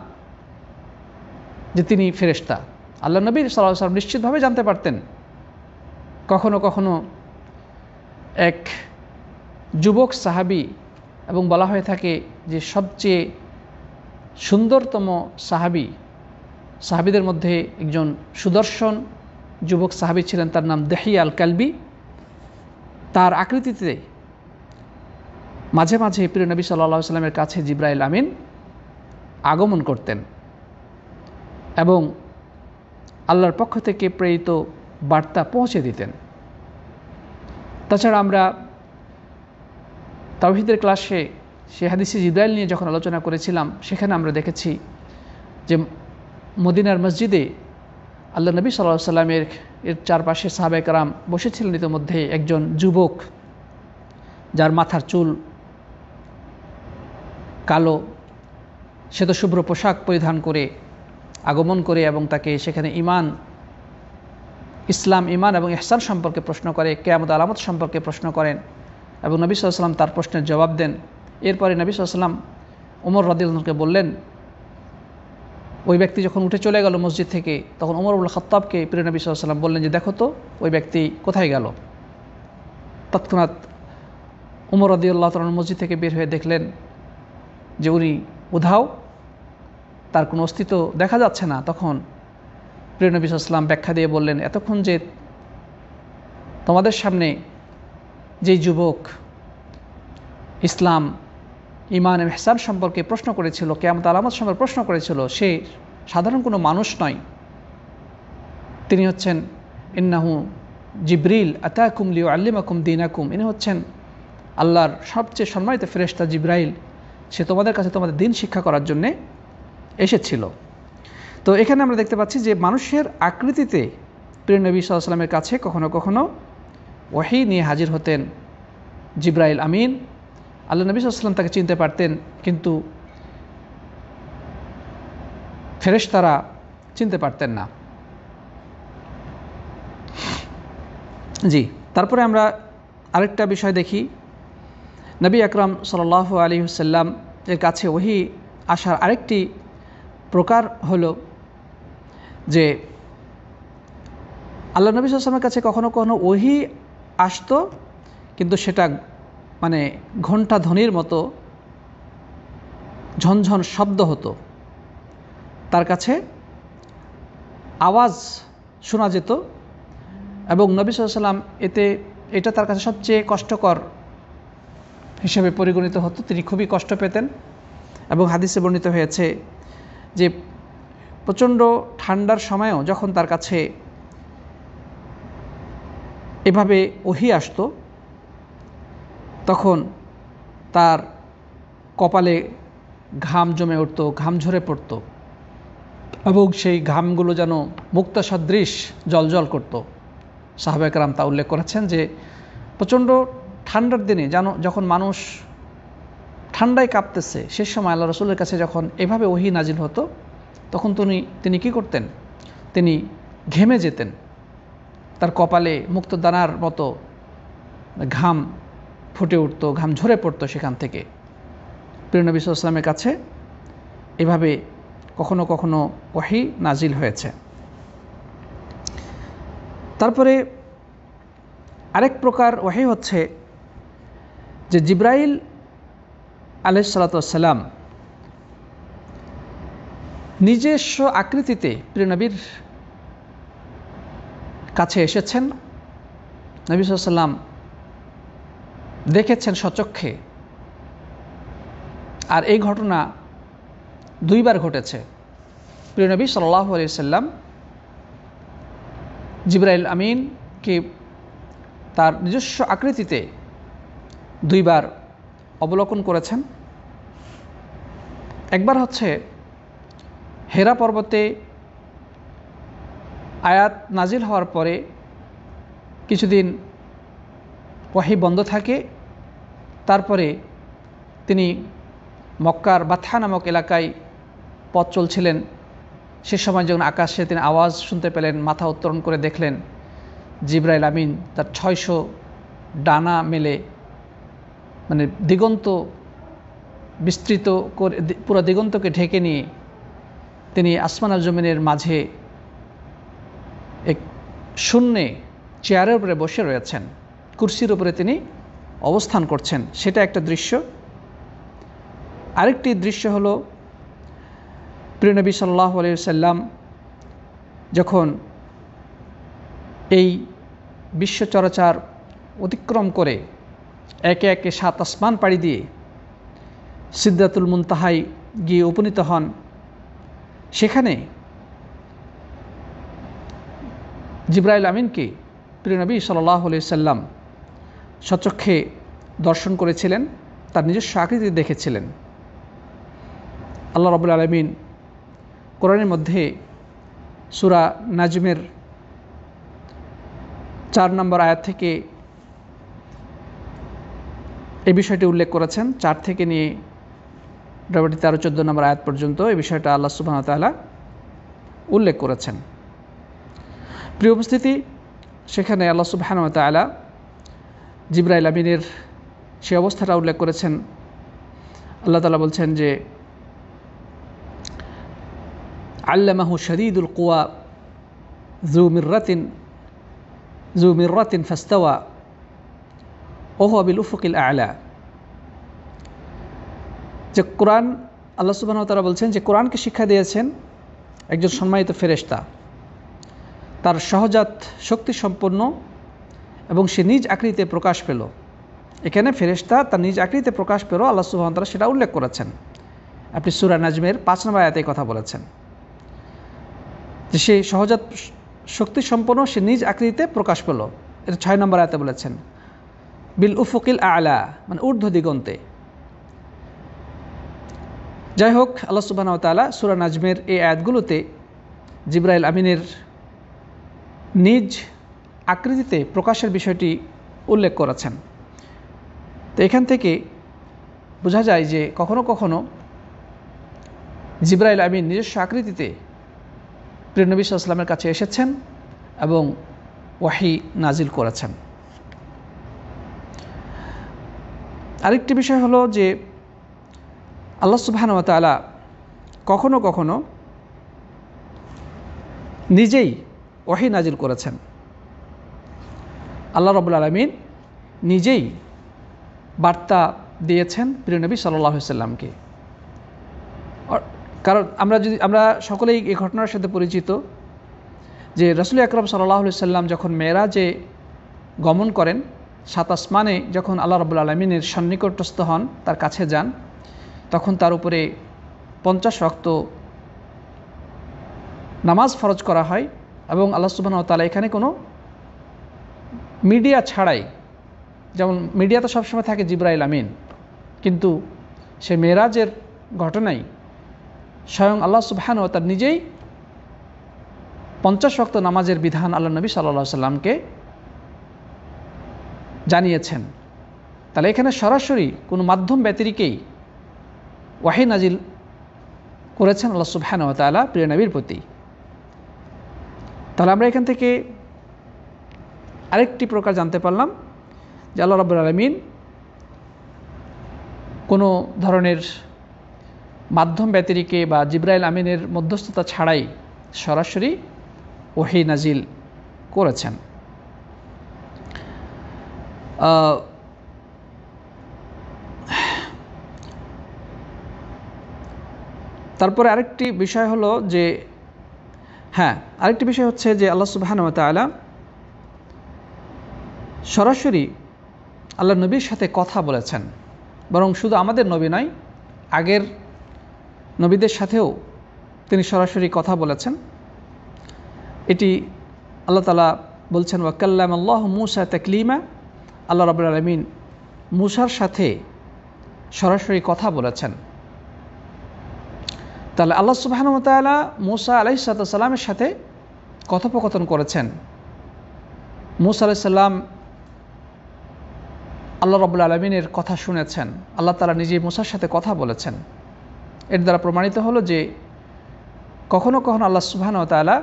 যে তিনি ফেরেশতা। আল্লাহ নবী সাল্লাল্লাহু আলাইহি ওয়াসাল্লাম নিশ্চিতভাবে জানতে পারতেন। কখনো কখনো এক যুবক সাহাবী, এবং বলা হয়ে থাকে যে সবচেয়ে সুন্দরতম সাহাবীদের মধ্যে একজন সুদর্শন যুবক সাহাবী ছিলেন, তার নাম দিহিয়া আল কালবি। তার আকৃতিতে মাঝে মাঝে প্রিয় নবী সাল্লাল্লাহু আলাইহি ওয়াসাল্লামের কাছে জিবরাইল আমিন আগমন করতেন এবং আল্লাহর পক্ষ থেকে প্রেরিত বার্তা পৌঁছে দিতেন। তাছাড়া আমরা তাওহীদের ক্লাসে সে হাদিসে জিবরাইল নিয়ে যখন আলোচনা করেছিলাম, সেখানে আমরা দেখেছি যে মদিনার মসজিদে আল্লাহ নবী সাল্লাল্লাহু আলাইহি ওয়াসাল্লামের চারপাশে সাহাবায়ে কেরাম বসেছিলেন। ইতিমধ্যে একজন যুবক, যার মাথার চুল কালো, শ্বেতশুভ্র পোশাক পরিধান করে আগমন করে এবং তাকে সেখানে ইসলাম, ইমান এবং ইহসান সম্পর্কে প্রশ্ন করে, কিয়ামত আলামত সম্পর্কে প্রশ্ন করেন এবং নবী সাল্লাল্লাহু আলাইহি ওয়াসাল্লাম তার প্রশ্নের জবাব দেন। এরপরে নবী সাল্লাল্লাহু আলাইহি ওয়াসাল্লাম ওমর রাদিয়াল্লাহু আনহুকে বললেন, ওই ব্যক্তি যখন উঠে চলে গেল মসজিদ থেকে, তখন ওমর ইবনে খাত্তাবকে প্রিয় নবী সাল্লাল্লাহু আলাইহি ওয়াসাল্লাম বললেন যে দেখো তো ওই ব্যক্তি কোথায় গেল। তৎক্ষণাৎ ওমর রাদিয়াল্লাহু তাআলা মসজিদ থেকে বের হয়ে দেখলেন যে উনি উধাও, তার কোনো অস্তিত্ব দেখা যাচ্ছে না। তখন প্রিয় নবী সাল্লাল্লাহু আলাইহি ওয়াসাল্লাম ব্যাখ্যা দিয়ে বললেন, এতক্ষণ যে তোমাদের সামনে যেই যুবক ইসলাম, ঈমান এবং ইহসান সম্পর্কে প্রশ্ন করেছিল, কিয়ামত আলামত সম্পর্কে প্রশ্ন করেছিল, সে সাধারণ কোনো মানুষ নয়। তিনি হচ্ছেন ইন্নাহু জিবরিল আতাকুম লিউআল্লিমাকুম দীনাকুম। ইনি হচ্ছেন আল্লাহর সবচেয়ে সম্মানিত ফেরেশতা জিবরাইল। সে তোমাদের কাছে তোমাদের দিন শিক্ষা করার জন্যে এসেছিল। তো এখানে আমরা দেখতে পাচ্ছি যে মানুষের আকৃতিতে প্রিয় নবী সাল্লাল্লাহু আলাইহি ওয়াসাল্লামের কাছে কখনো কখনো ওহী নিয়ে হাজির হতেন জিবরাইল আমিন। আল্লাহ নবী সাল্লাল্লাহু আলাইহি ওয়াসাল্লাম তাকে চিনতে পারতেন, কিন্তু ফেরেশতারা চিনতে পারতেন না। জি, তারপরে আমরা আরেকটা বিষয় দেখি, নবী আকরাম সাল্লাল্লাহু আলাইহি ওয়াসাল্লাম এর কাছে ওহী আসার আরেকটি প্রকার হলো যে আল্লাহ নবী সাল্লাল্লাহু আলাইহি ওয়াসাল্লামের কাছে কখনো কখনো ওহী আসতো, কিন্তু সেটা মানে ঘণ্টা ধ্বনির মতো ঝনঝন শব্দ হতো, তার কাছে আওয়াজ শোনা যেত এবং নবী সাল্লাল্লাহু আলাইহি ওয়াসাল্লাম এটা তার কাছে সবচেয়ে কষ্টকর হিসেবে পরিগণিত হতো। তিনি খুবই কষ্ট পেতেন এবং হাদিসে বর্ণিত হয়েছে যে প্রচণ্ড ঠান্ডার সময়ও যখন তার কাছে এভাবে ওহী আসতো, তখন তার কপালে ঘাম জমে উঠত, ঘাম ঝরে পড়ত এবং সেই ঘামগুলো যেন মুক্তা সদৃশ জলজল করত। সাহাবায়ে কেরাম তা উল্লেখ করেছেন যে প্রচণ্ড ঠান্ডার দিনে যখন মানুষ ঠান্ডায় কাঁপতেছে, সে সময় আল্লাহ রাসূলের কাছে যখন এভাবে ওহী নাজিল হতো, তখন তিনি কী করতেন? তিনি ঘেমে যেতেন, তার কপালে মুক্তদানার মতো ঘাম ফুটে উঠত, ঘাম ঝরে পড়তো সেখান থেকে। প্রিয় নবী সাল্লাল্লাহু আলাইহি ওয়াসাল্লামের কাছে এভাবে কখনো কখনো ওহী নাজিল হয়েছে। তারপরে আরেক প্রকার ওহী হচ্ছে যে জিবরাইল আলাইহিস সালাতু ওয়াস সালাম নিজস্ব আকৃতিতে প্রিয় নবীর কাছে এসেছেন, নবী সাল্লাল্লাহু আলাইহি ওয়াসাল্লাম দেখেছেন স্বচক্ষে। আর এই ঘটনা দুইবার ঘটেছে। প্রিয় নবী সাল্লাল্লাহু আলাইহি ওয়াসাল্লাম জিবরাইল আমিনকে তার নিজস্ব আকৃতিতে দুইবার অবলোকন করেছেন। একবার হচ্ছে হেরা পর্বতে আয়াত নাজিল হওয়ার পরে কিছুদিন ওহী বন্ধ থাকে, তারপরে তিনি মক্কার বাথা নামক এলাকায় পথ চলছিলেন। সে সময় যখন আকাশে তিনি আওয়াজ শুনতে পেলেন, মাথা উত্তোলন করে দেখলেন জিবরাইল আমিন তার 600 ডানা মেলে মানে দিগন্ত বিস্তৃত করে পুরো দিগন্তকে ঢেকে নিয়ে তিনি আসমান আর জমিনের মাঝে এক শূন্যে চেয়ারের উপরে বসে রয়েছেন, কুরসির উপরে তিনি অবস্থান করছেন। সেটা একটা দৃশ্য। আরেকটি দৃশ্য হলো প্রিয় নবী সাল্লাল্লাহু আলাইহি ওয়াসাল্লাম যখন এই বিশ্ব চরাচর অতিক্রম করে একে একে 7 আসমান পাড়ি দিয়ে সিদরাতুল মুনতাহায় গিয়ে উপনীত হন, সেখানে জিবরাইল আমিনকে প্রিয় নবী সাল্লাল্লাহু আলাইহি ওয়াসাল্লাম স্বচক্ষে দর্শন করেছিলেন, তার নিজস্ব আকৃতি দেখেছিলেন। আল্লাহ রাব্বুল আলামিন কোরআনের মধ্যে সূরা নাজমের 4 নম্বর আয়াত থেকে এই বিষয়টি উল্লেখ করেছেন। 4 থেকে নিয়ে মোটামুটি 13-14 নম্বর আয়াত পর্যন্ত এই বিষয়টা আল্লাহ সুবহানাহু ওয়া তাআলা উল্লেখ করেছেন। প্রিয় উপস্থিতি, সেখানে আল্লাহ সুবহানাহু ওয়া তাআলা জিবরাইল আমিনের সে অবস্থাটা উল্লেখ করেছেন আল্লাহ তাআলা বলছেন যে আল্লামাহু শাদীদুল কুওয়া যু মিররাতিন ফাস্তাওয়া ওয়া হুয়া বিল উফুকিল আ'লা। যে কোরআন, আল্লাহ সুবহানাহু ওয়া তাআলা বলছেন যে কোরআনকে শিক্ষা দিয়েছেন একজন সম্মানিত ফেরেশতা, তার সহজাত শক্তি সম্পন্ন এবং সে নিজ আকৃতিতে প্রকাশ পেল। এখানে ফেরেশতা তার নিজ আকৃতিতে প্রকাশ পেল, আল্লাহ সুবহানাহু ওয়া তাআলা সেটা উল্লেখ করেছেন। আপনি সূরা নাজমের 5 নম্বর আয়াতে কথা বলেছেন যে সে সহজাত শক্তি সম্পন্ন, সে নিজ আকৃতিতে প্রকাশ পেল। এটা 6 নম্বর আয়াতে বলেছেন বিল উফুকিল আ'লা, মানে ঊর্ধ্ব দিগন্তে। যাই হোক, আল্লাহ সুবহানাহু ওয়া তাআলা সূরা নাজমের এই আয়াতগুলোতে জিবরাইল আমিনের নিজ আকৃতিতে প্রকাশের বিষয়টি উল্লেখ করেছেন। তো এখান থেকে বোঝা যায় যে কখনো কখনো জিবরাইল আমিন নিজস্ব আকৃতিতে প্রিয় নবী সাল্লাল্লাহু আলাইহি ওয়াসাল্লামের কাছে এসেছেন এবং ওয়াহী নাজিল করেছেন। আরেকটি বিষয় হলো যে আল্লাহ সুবহানাহু ওয়া তাআলা কখনো কখনো নিজেই ওয়াহী নাজিল করেছেন। আল্লাহ রাব্বুল আলামিন নিজেই বার্তা দিয়েছেন প্রিয় নবী সাল্লাল্লাহু আলাইহি ওয়াসাল্লামকে। কারণ আমরা সকলেই এই ঘটনার সাথে পরিচিত যে রাসূল আকরাম সাল্লাল্লাহু আলাইহি ওয়াসাল্লাম যখন মেরাজে গমন করেন, 7 আসমানে যখন আল্লাহ রাব্বুল আলামিনের সন্নিকটস্থ হন, তার কাছে যান, তখন তার উপরে 50 ওয়াক্ত নামাজ ফরজ করা হয়। এবং আল্লাহ সুবহানাহু ওয়া তাআলা এখানে কোনো মিডিয়া ছাড়াই, যেমন মিডিয়া তো সবসময় থাকে জিবরাইল আমিন, কিন্তু সে মেরাজের ঘটনায় স্বয়ং আল্লাহ সুবহানাহু ওয়া তাআলা নিজেই 50 ওয়াক্ত নামাজের বিধান আল্লাহ নবী সাল্লাল্লাহু আলাইহি ওয়াসাল্লামকে জানিয়েছেন। তাহলে এখানে সরাসরি কোনো মাধ্যম ব্যতিরেকেই ওয়াহী নাজিল করেছেন আল্লাহ সুবহানাহু ওয়া তাআলা প্রিয় নবীর প্রতি। তাহলে আমরা এখান থেকে আরেকটি প্রকার জানতে পারলাম যে আল্লাহ রাব্বুল আলামিন কোনো ধরনের মাধ্যম ব্যতিরেকে বা জিবরাইল আমিনের মধ্যস্থতা ছাড়াই সরাসরি ওহী নাজিল করেছেন। তারপরে আরেকটি বিষয় হলো যে আরেকটি বিষয় হচ্ছে যে আল্লাহ সুবহানাহু ওয়া তাআলা সরাসরি আল্লাহ নবীর সাথে কথা বলেছেন, বরং শুধু আমাদের নবী নয়, আগের নবীদের সাথেও তিনি সরাসরি কথা বলেছেন। এটি আল্লাহ তাআলা বলছেন ওয়া কাল্লামাল্লাহু মূসা তাকলিমা, আল্লাহ রাব্বুল আলামিন মূসার সাথে সরাসরি কথা বলেছেন। তাহলে আল্লাহ সুবহানাহু ওয়া তাআলা মূসা আলাইহিস সালামের সাথে কথোপকথন করেছেন। মূসা আলাইহিস সালাম আল্লাহ রাব্বুল আলামিনের কথা শুনেছেন, আল্লাহ তাআলা নিজেই মূসার সাথে কথা বলেছেন। এর দ্বারা প্রমাণিত হলো যে কখনো কখনো আল্লাহ সুবহানাহু ওয়া তাআলা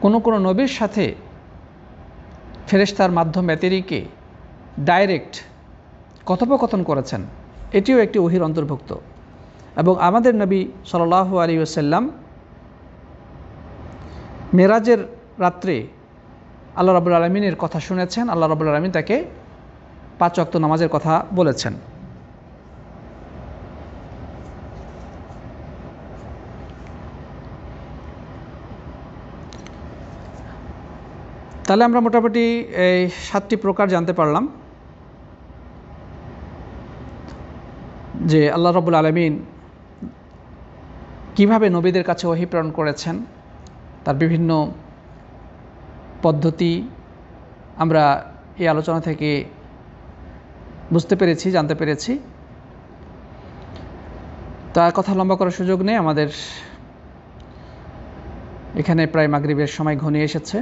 কোনো কোনো নবীর সাথে ফেরেশতার মাধ্যম ব্যতিরেকে ডাইরেক্ট কথোপকথন করেছেন, এটিও একটি ওহীর অন্তর্ভুক্ত। এবং আমাদের নবী সাল্লাল্লাহু আলাইহি ওয়াসাল্লাম মেরাজের রাত্রে আল্লাহ রাব্বুল আলামিনের কথা শুনেছেন, আল্লাহ রাব্বুল আলামিন তাকে 5 ওয়াক্ত নামাজের কথা বলেছেন। তাহলে আমরা মোটামুটি এই 7টি প্রকার জানতে পারলাম যে আল্লাহ রাব্বুল আলামিন কিভাবে নবীদের কাছে ওহী প্রেরণ করেছেন, তার বিভিন্ন পদ্ধতি আমরা এই আলোচনা থেকে বুঝতে পেরেছি, জানতে পেরেছি। তার কথা লম্বা করার সুযোগ নেই, আমাদের এখানে প্রায় মাগরিবের সময় ঘনিয়ে এসেছে।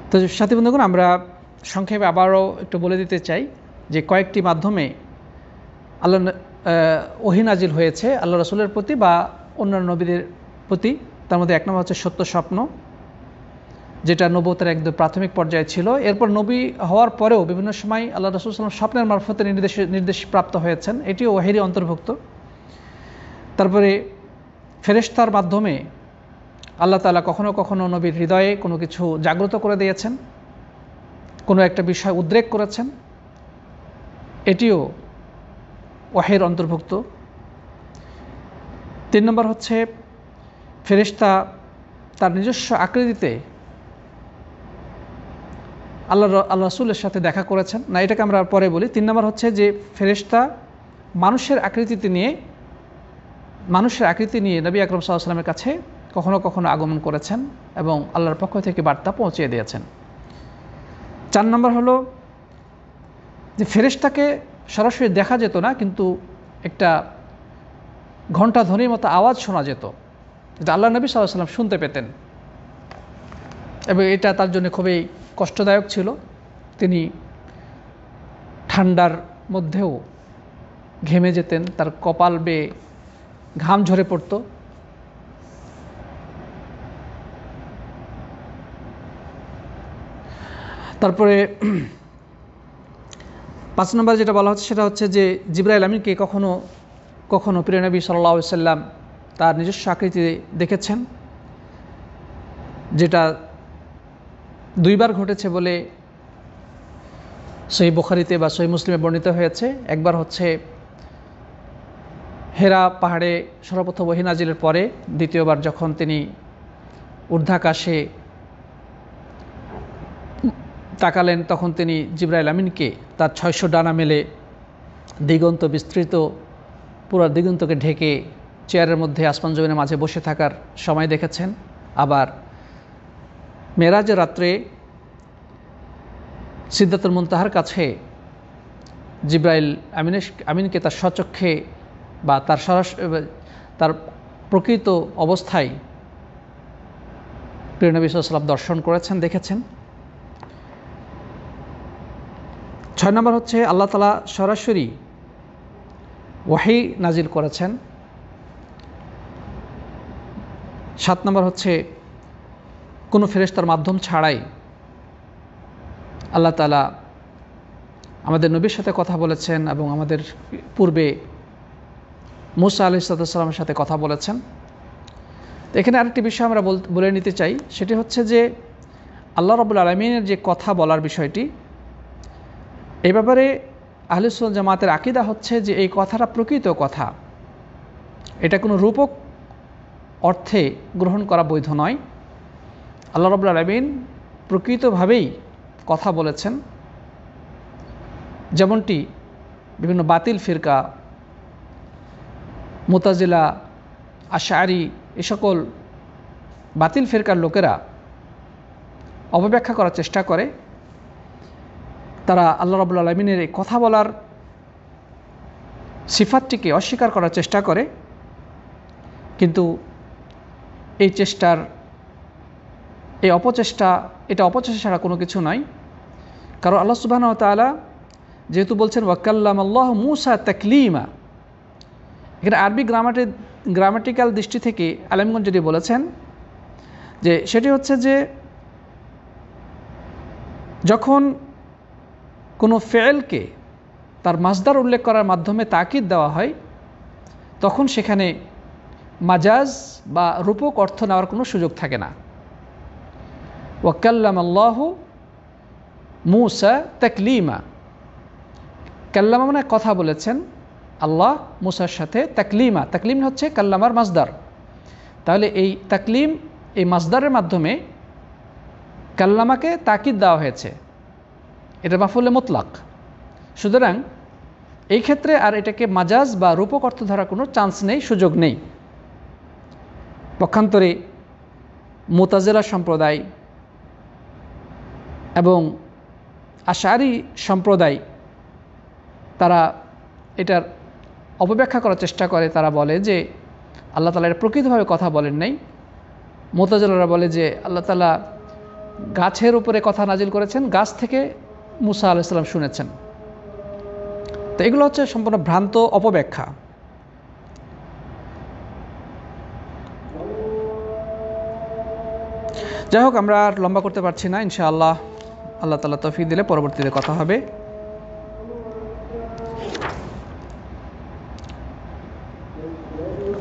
তো সাথী বন্ধুগণ, আমরা সংক্ষেপে আবারও একটু বলে দিতে চাই যে কয়েকটি মাধ্যমে আল্লাহ ওহী নাজিল হয়েছে আল্লাহ রাসূলের প্রতি বা অন্যান্য নবীদের প্রতি। তার মধ্যে 1 নম্বর হচ্ছে সত্য স্বপ্ন, যেটা নবুয়তের একদম প্রাথমিক পর্যায়ে ছিল। এরপর নবী হওয়ার পরেও বিভিন্ন সময় আল্লাহ রাসূল সাল্লাল্লাহু আলাইহি ওয়াসাল্লাম স্বপ্নের মারফতে নির্দেশ প্রাপ্ত হয়েছেন, এটিও ওহীরই অন্তর্ভুক্ত। তারপরে ফেরেশতার মাধ্যমে আল্লাহ তাআলা কখনো কখনো নবীর হৃদয়ে কোনো কিছু জাগ্রত করে দিয়েছেন, কোনো একটা বিষয় উদ্রেক করেছেন, এটিও ওহীর অন্তর্ভুক্ত। 3 নম্বর হচ্ছে ফেরেশতা তার নিজস্ব আকৃতিতে আল্লাহ রাসূলের সাথে দেখা করেছেন, না এটাকে আমরা পরে বলি। 3 নম্বর হচ্ছে যে ফেরেশতা মানুষের আকৃতি নিয়ে নবী আকরাম সাল্লাল্লাহু আলাইহি ওয়াসাল্লামের কাছে কখনো কখনো আগমন করেছেন এবং আল্লাহর পক্ষ থেকে বার্তা পৌঁছিয়ে দিয়েছেন। 4 নম্বর হলো যে ফেরেশতাকে সরাসরি দেখা যেত না, কিন্তু একটা ঘণ্টা ধ্বনির মতো আওয়াজ শোনা যেত, যেটা আল্লাহ নবী সাল্লাল্লাহু আলাইহি ওয়াসাল্লাম শুনতে পেতেন এবং এটা তার জন্য খুবই কষ্টদায়ক ছিল। তিনি ঠান্ডার মধ্যেও ঘেমে যেতেন, তার কপাল বেয়ে ঘাম ঝরে পড়ত। তারপরে 5 নম্বর যেটা বলা হচ্ছে সেটা হচ্ছে যে জিবরাইল আমিনকে কখনো কখনো প্রিয় নবী সাল্লাল্লাহু আলাইহি ওয়াসাল্লাম তার নিজস্ব আকৃতি দেখেছেন, যেটা 2 বার ঘটেছে বলে সহিহ বুখারীতে বা সহিহ মুসলিমে বর্ণিত হয়েছে। একবার হচ্ছে হেরা পাহাড়ে সর্বপ্রথম ওহী নাজিলের পরে, দ্বিতীয়বার যখন তিনি ঊর্ধ্বাকাশে তাকালেন তখন তিনি জিবরাইল আমিনকে তার 600 ডানা মেলে দিগন্ত বিস্তৃত পুরো দিগন্তকে ঢেকে চেয়ারের মধ্যে আসমান জমিনের মাঝে বসে থাকার সময় দেখেছেন। আবার মেরাজের রাত্রে সিদরাতুল মুনতাহার কাছে জিবরাইল আমিনকে তার স্বচক্ষে বা তার প্রকৃত অবস্থায় প্রিয় নবী সাল্লাল্লাহু আলাইহি ওয়াসাল্লাম দর্শন করেছেন, দেখেছেন। 6 নম্বর হচ্ছে আল্লাহ তাআলা সরাসরি ওহী নাজিল করেছেন। 7 নম্বর হচ্ছে কোনো ফেরেশতার মাধ্যম ছাড়াই আল্লাহ তাআলা আমাদের নবীর সাথে কথা বলেছেন এবং আমাদের পূর্বে মূসা আলাইহিস সালামের সাথে কথা বলেছেন। তো এখানে আরেকটি বিষয় আমরা বলে নিতে চাই, সেটি হচ্ছে যে আল্লাহ রাব্বুল আলামিনের যে কথা বলার বিষয়টি, এই ব্যাপারে আহলে সুন্নাত জামাতের আকীদা হচ্ছে যে এই কথাটা প্রকৃত কথা, এটা কোনো রূপক অর্থে গ্রহণ করা বৈধ নয়। আল্লাহ রাব্বুল আলামিন প্রকৃতভাবেই কথা বলেছেন, যেমনটি বিভিন্ন বাতিল ফিরকা মুতাজিলা, আশআরি, এই সকল বাতিল ফিরকার লোকেরা অপব্যাখ্যা করার চেষ্টা করে। তারা আল্লাহ রাব্বুল আলামিনের এই কথা বলার সিফাতটিকে অস্বীকার করার চেষ্টা করে, কিন্তু এই অপচেষ্টা ছাড়া কোনো কিছু নয়। কারণ আল্লাহ সুবহানাহু ওয়া তাআলা যেহেতু বলছেন ওয়াকাল্লামাল্লাহু মূসা তাকলিমা, এখানে আরবি গ্রামাটিক্যাল দৃষ্টি থেকে আলেমগণ যেটি বলেছেন যে সেটি হচ্ছে যে যখন কোনো ফেলকে তার মাসদার উল্লেখ করার মাধ্যমে তাকিদ দেওয়া হয়, তখন সেখানে মাজাজ বা রূপক অর্থ নেওয়ার কোনো সুযোগ থাকে না। ওয়াকাল্লামাল্লাহু মূসা তাকলিমা, কাল্লামা মানে কথা বলেছেন আল্লাহ মূসার সাথে, তাকলিম হচ্ছে কাল্লামার মাসদার। তাহলে এই তাকলিম, এই মাসদারের মাধ্যমে কাল্লামাকে তাকিদ দেওয়া হয়েছে, এটা মাফউলে মুতলাক। সুতরাং এই ক্ষেত্রে আর এটাকে মাজাজ বা রূপক অর্থ ধরার কোনো চান্স নেই, সুযোগ নেই। পক্ষান্তরে মুতাজিলা সম্প্রদায় এবং আশআরি সম্প্রদায় তারা এটার অপব্যাখ্যা করার চেষ্টা করে। তারা বলে যে আল্লাহ তাআলা এটা প্রকৃতভাবে কথা বলেন নাই। মুতাজিলারা বলে যে আল্লাহ তাআলা গাছের উপরে কথা নাজিল করেছেন, গাছ থেকে মূসা আলাইহিস সালাম শুনেছেন। তো এগুলো হচ্ছে সম্পূর্ণ ভ্রান্ত অপব্যাখ্যা। যাই হোক, আমরা আর লম্বা করতে পারছি না। ইনশাআল্লাহ আল্লাহ তাআলা তৌফিক দিলে পরবর্তীতে কথা হবে।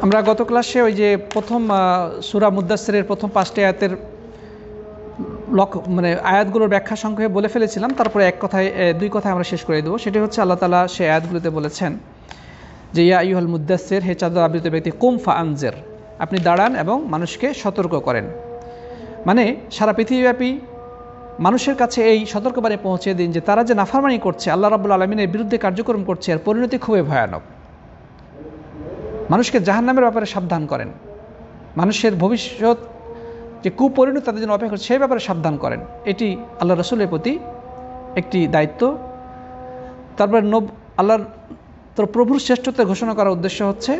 আমরা গত ক্লাসে ওই যে প্রথম সূরা মুদ্দাসসিরের প্রথম 5টি আয়াতের আয়াতগুলোর ব্যাখ্যা সংক্ষেপে বলে ফেলেছিলাম। তারপরে দুই কথায় আমরা শেষ করে দেবো। সেটি হচ্ছে আল্লাহ তাআলা সেই আয়াতগুলোতে বলেছেন যে ইয়া আইয়ুহাল মুদ্দাসসির, হে চাদর আবৃত ব্যক্তি, কুম ফাআনজির, আপনি দাঁড়ান এবং মানুষকে সতর্ক করেন। মানে সারা পৃথিবীব্যাপী মানুষের কাছে এই সতর্কবাণী পৌঁছে দিন যে তারা যে নাফরমানি করছে, আল্লাহ রাব্বুল আলামিনের বিরুদ্ধে কার্যক্রম করছে, এর পরিণতি খুবই ভয়ানক। মানুষকে জাহান্নামের ব্যাপারে সাবধান করেন, মানুষের ভবিষ্যৎ যে কুপরিণতি তাদের জন্য অপেক্ষা করছে সেই ব্যাপারে সাবধান করেন। এটি আল্লাহ রাসূলের প্রতি একটি দায়িত্ব। তারপর আল্লাহর প্রভুর শ্রেষ্ঠত্ব ঘোষণা করার উদ্দেশ্য হচ্ছে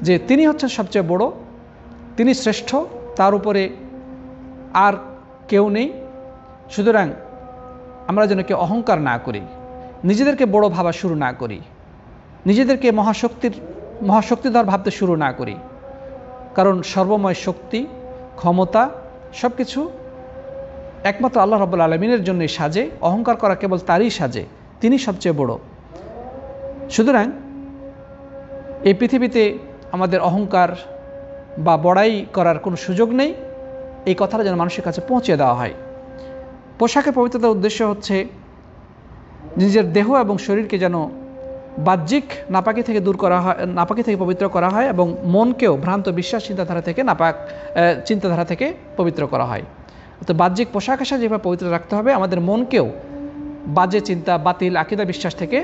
যে তিনি হচ্ছেন সবচেয়ে বড়, তিনি শ্রেষ্ঠ, তার উপরে আর কেউ নেই। সুতরাং আমরা যেন কেউ অহংকার না করি, নিজেদেরকে বড় ভাবা শুরু না করি, নিজেদেরকে মহাশক্তিধর ভাবতে শুরু না করি। কারণ সর্বময় শক্তি, ক্ষমতা সব কিছু একমাত্র আল্লাহ রাব্বুল আলামিনের জন্যই সাজে। অহংকার করা কেবল তারই সাজে, তিনি সবচেয়ে বড়। সুতরাং এই পৃথিবীতে আমাদের অহংকার বা বড়াই করার কোনো সুযোগ নেই, এই কথাটা যেন মানুষের কাছে পৌঁছে দেওয়া হয়। পোশাকের পবিত্রতার উদ্দেশ্য হচ্ছে নিজের দেহ এবং শরীরকে যেন বাহ্যিক নাপাকি থেকে দূর করা হয়, নাপাকি থেকে পবিত্র করা হয়, এবং মনকেও ভ্রান্ত বিশ্বাস চিন্তাধারা থেকে চিন্তাধারা থেকে পবিত্র করা হয়। তো বাহ্যিক পোশাক আশাক যেভাবে পবিত্র রাখতে হবে, আমাদের মনকেও বাজে চিন্তা, বাতিল আকীদা, বিশ্বাস থেকে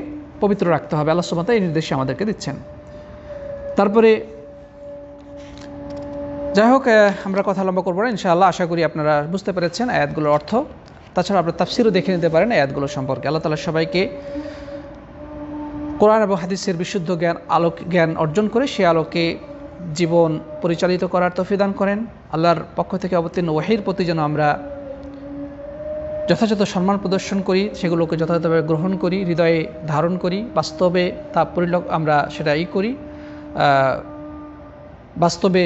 পবিত্র রাখতে হবে। আল্লাহ সুবহানাহু ওয়া তাআলা এই নির্দেশ আমাদেরকে দিচ্ছেন। তারপরে যাই হোক, আমরা কথা লম্বা করবো না ইনশাআল্লাহ। আশা করি আপনারা বুঝতে পেরেছেন আয়াতগুলোর অর্থ। তাছাড়া আপনারা তাফসিরও দেখে নিতে পারেন আয়াতগুলো সম্পর্কে। আল্লাহ তাআলা সবাইকে কোরআন এবং হাদিসের বিশুদ্ধ জ্ঞান অর্জন করে সে আলোকে জীবন পরিচালিত করার তৌফিক দান করেন। আল্লাহর পক্ষ থেকে অবতীর্ণ ওহীর প্রতি যেন আমরা যথাযথ সম্মান প্রদর্শন করি, সেগুলোকে যথাযথভাবে গ্রহণ করি, হৃদয়ে ধারণ করি, বাস্তবে তা আমরা সেটাই করি, বাস্তবে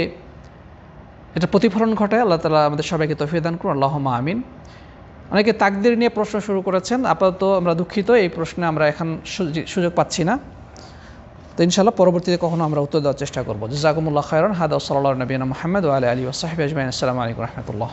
এটা প্রতিফলন ঘটায়। আল্লাহ তাআলা আমাদের সবাইকে তৌফিক দান করুন, আল্লাহুম্মা আমিন। অনেকে তাকদীর নিয়ে প্রশ্ন শুরু করেছেন, আপাতত আমরা দুঃখিত, এই প্রশ্নে আমরা এখন সুযোগ পাচ্ছি না। তো ইনশাআল্লাহ পরবর্তীতে কখনো আমরা উত্তর দেওয়ার চেষ্টা করবো। জাযাকুমুল্লাহু খায়রান। হাদা ওয়া সাল্লাল্লাহু আলা নবিয়িনা মুহাম্মদ ওয়া আলা আলিহি ওয়া সাহবিহি আজমাইন। আসসালামু আলাইকুম ওয়া রাহমাতুল্লাহ।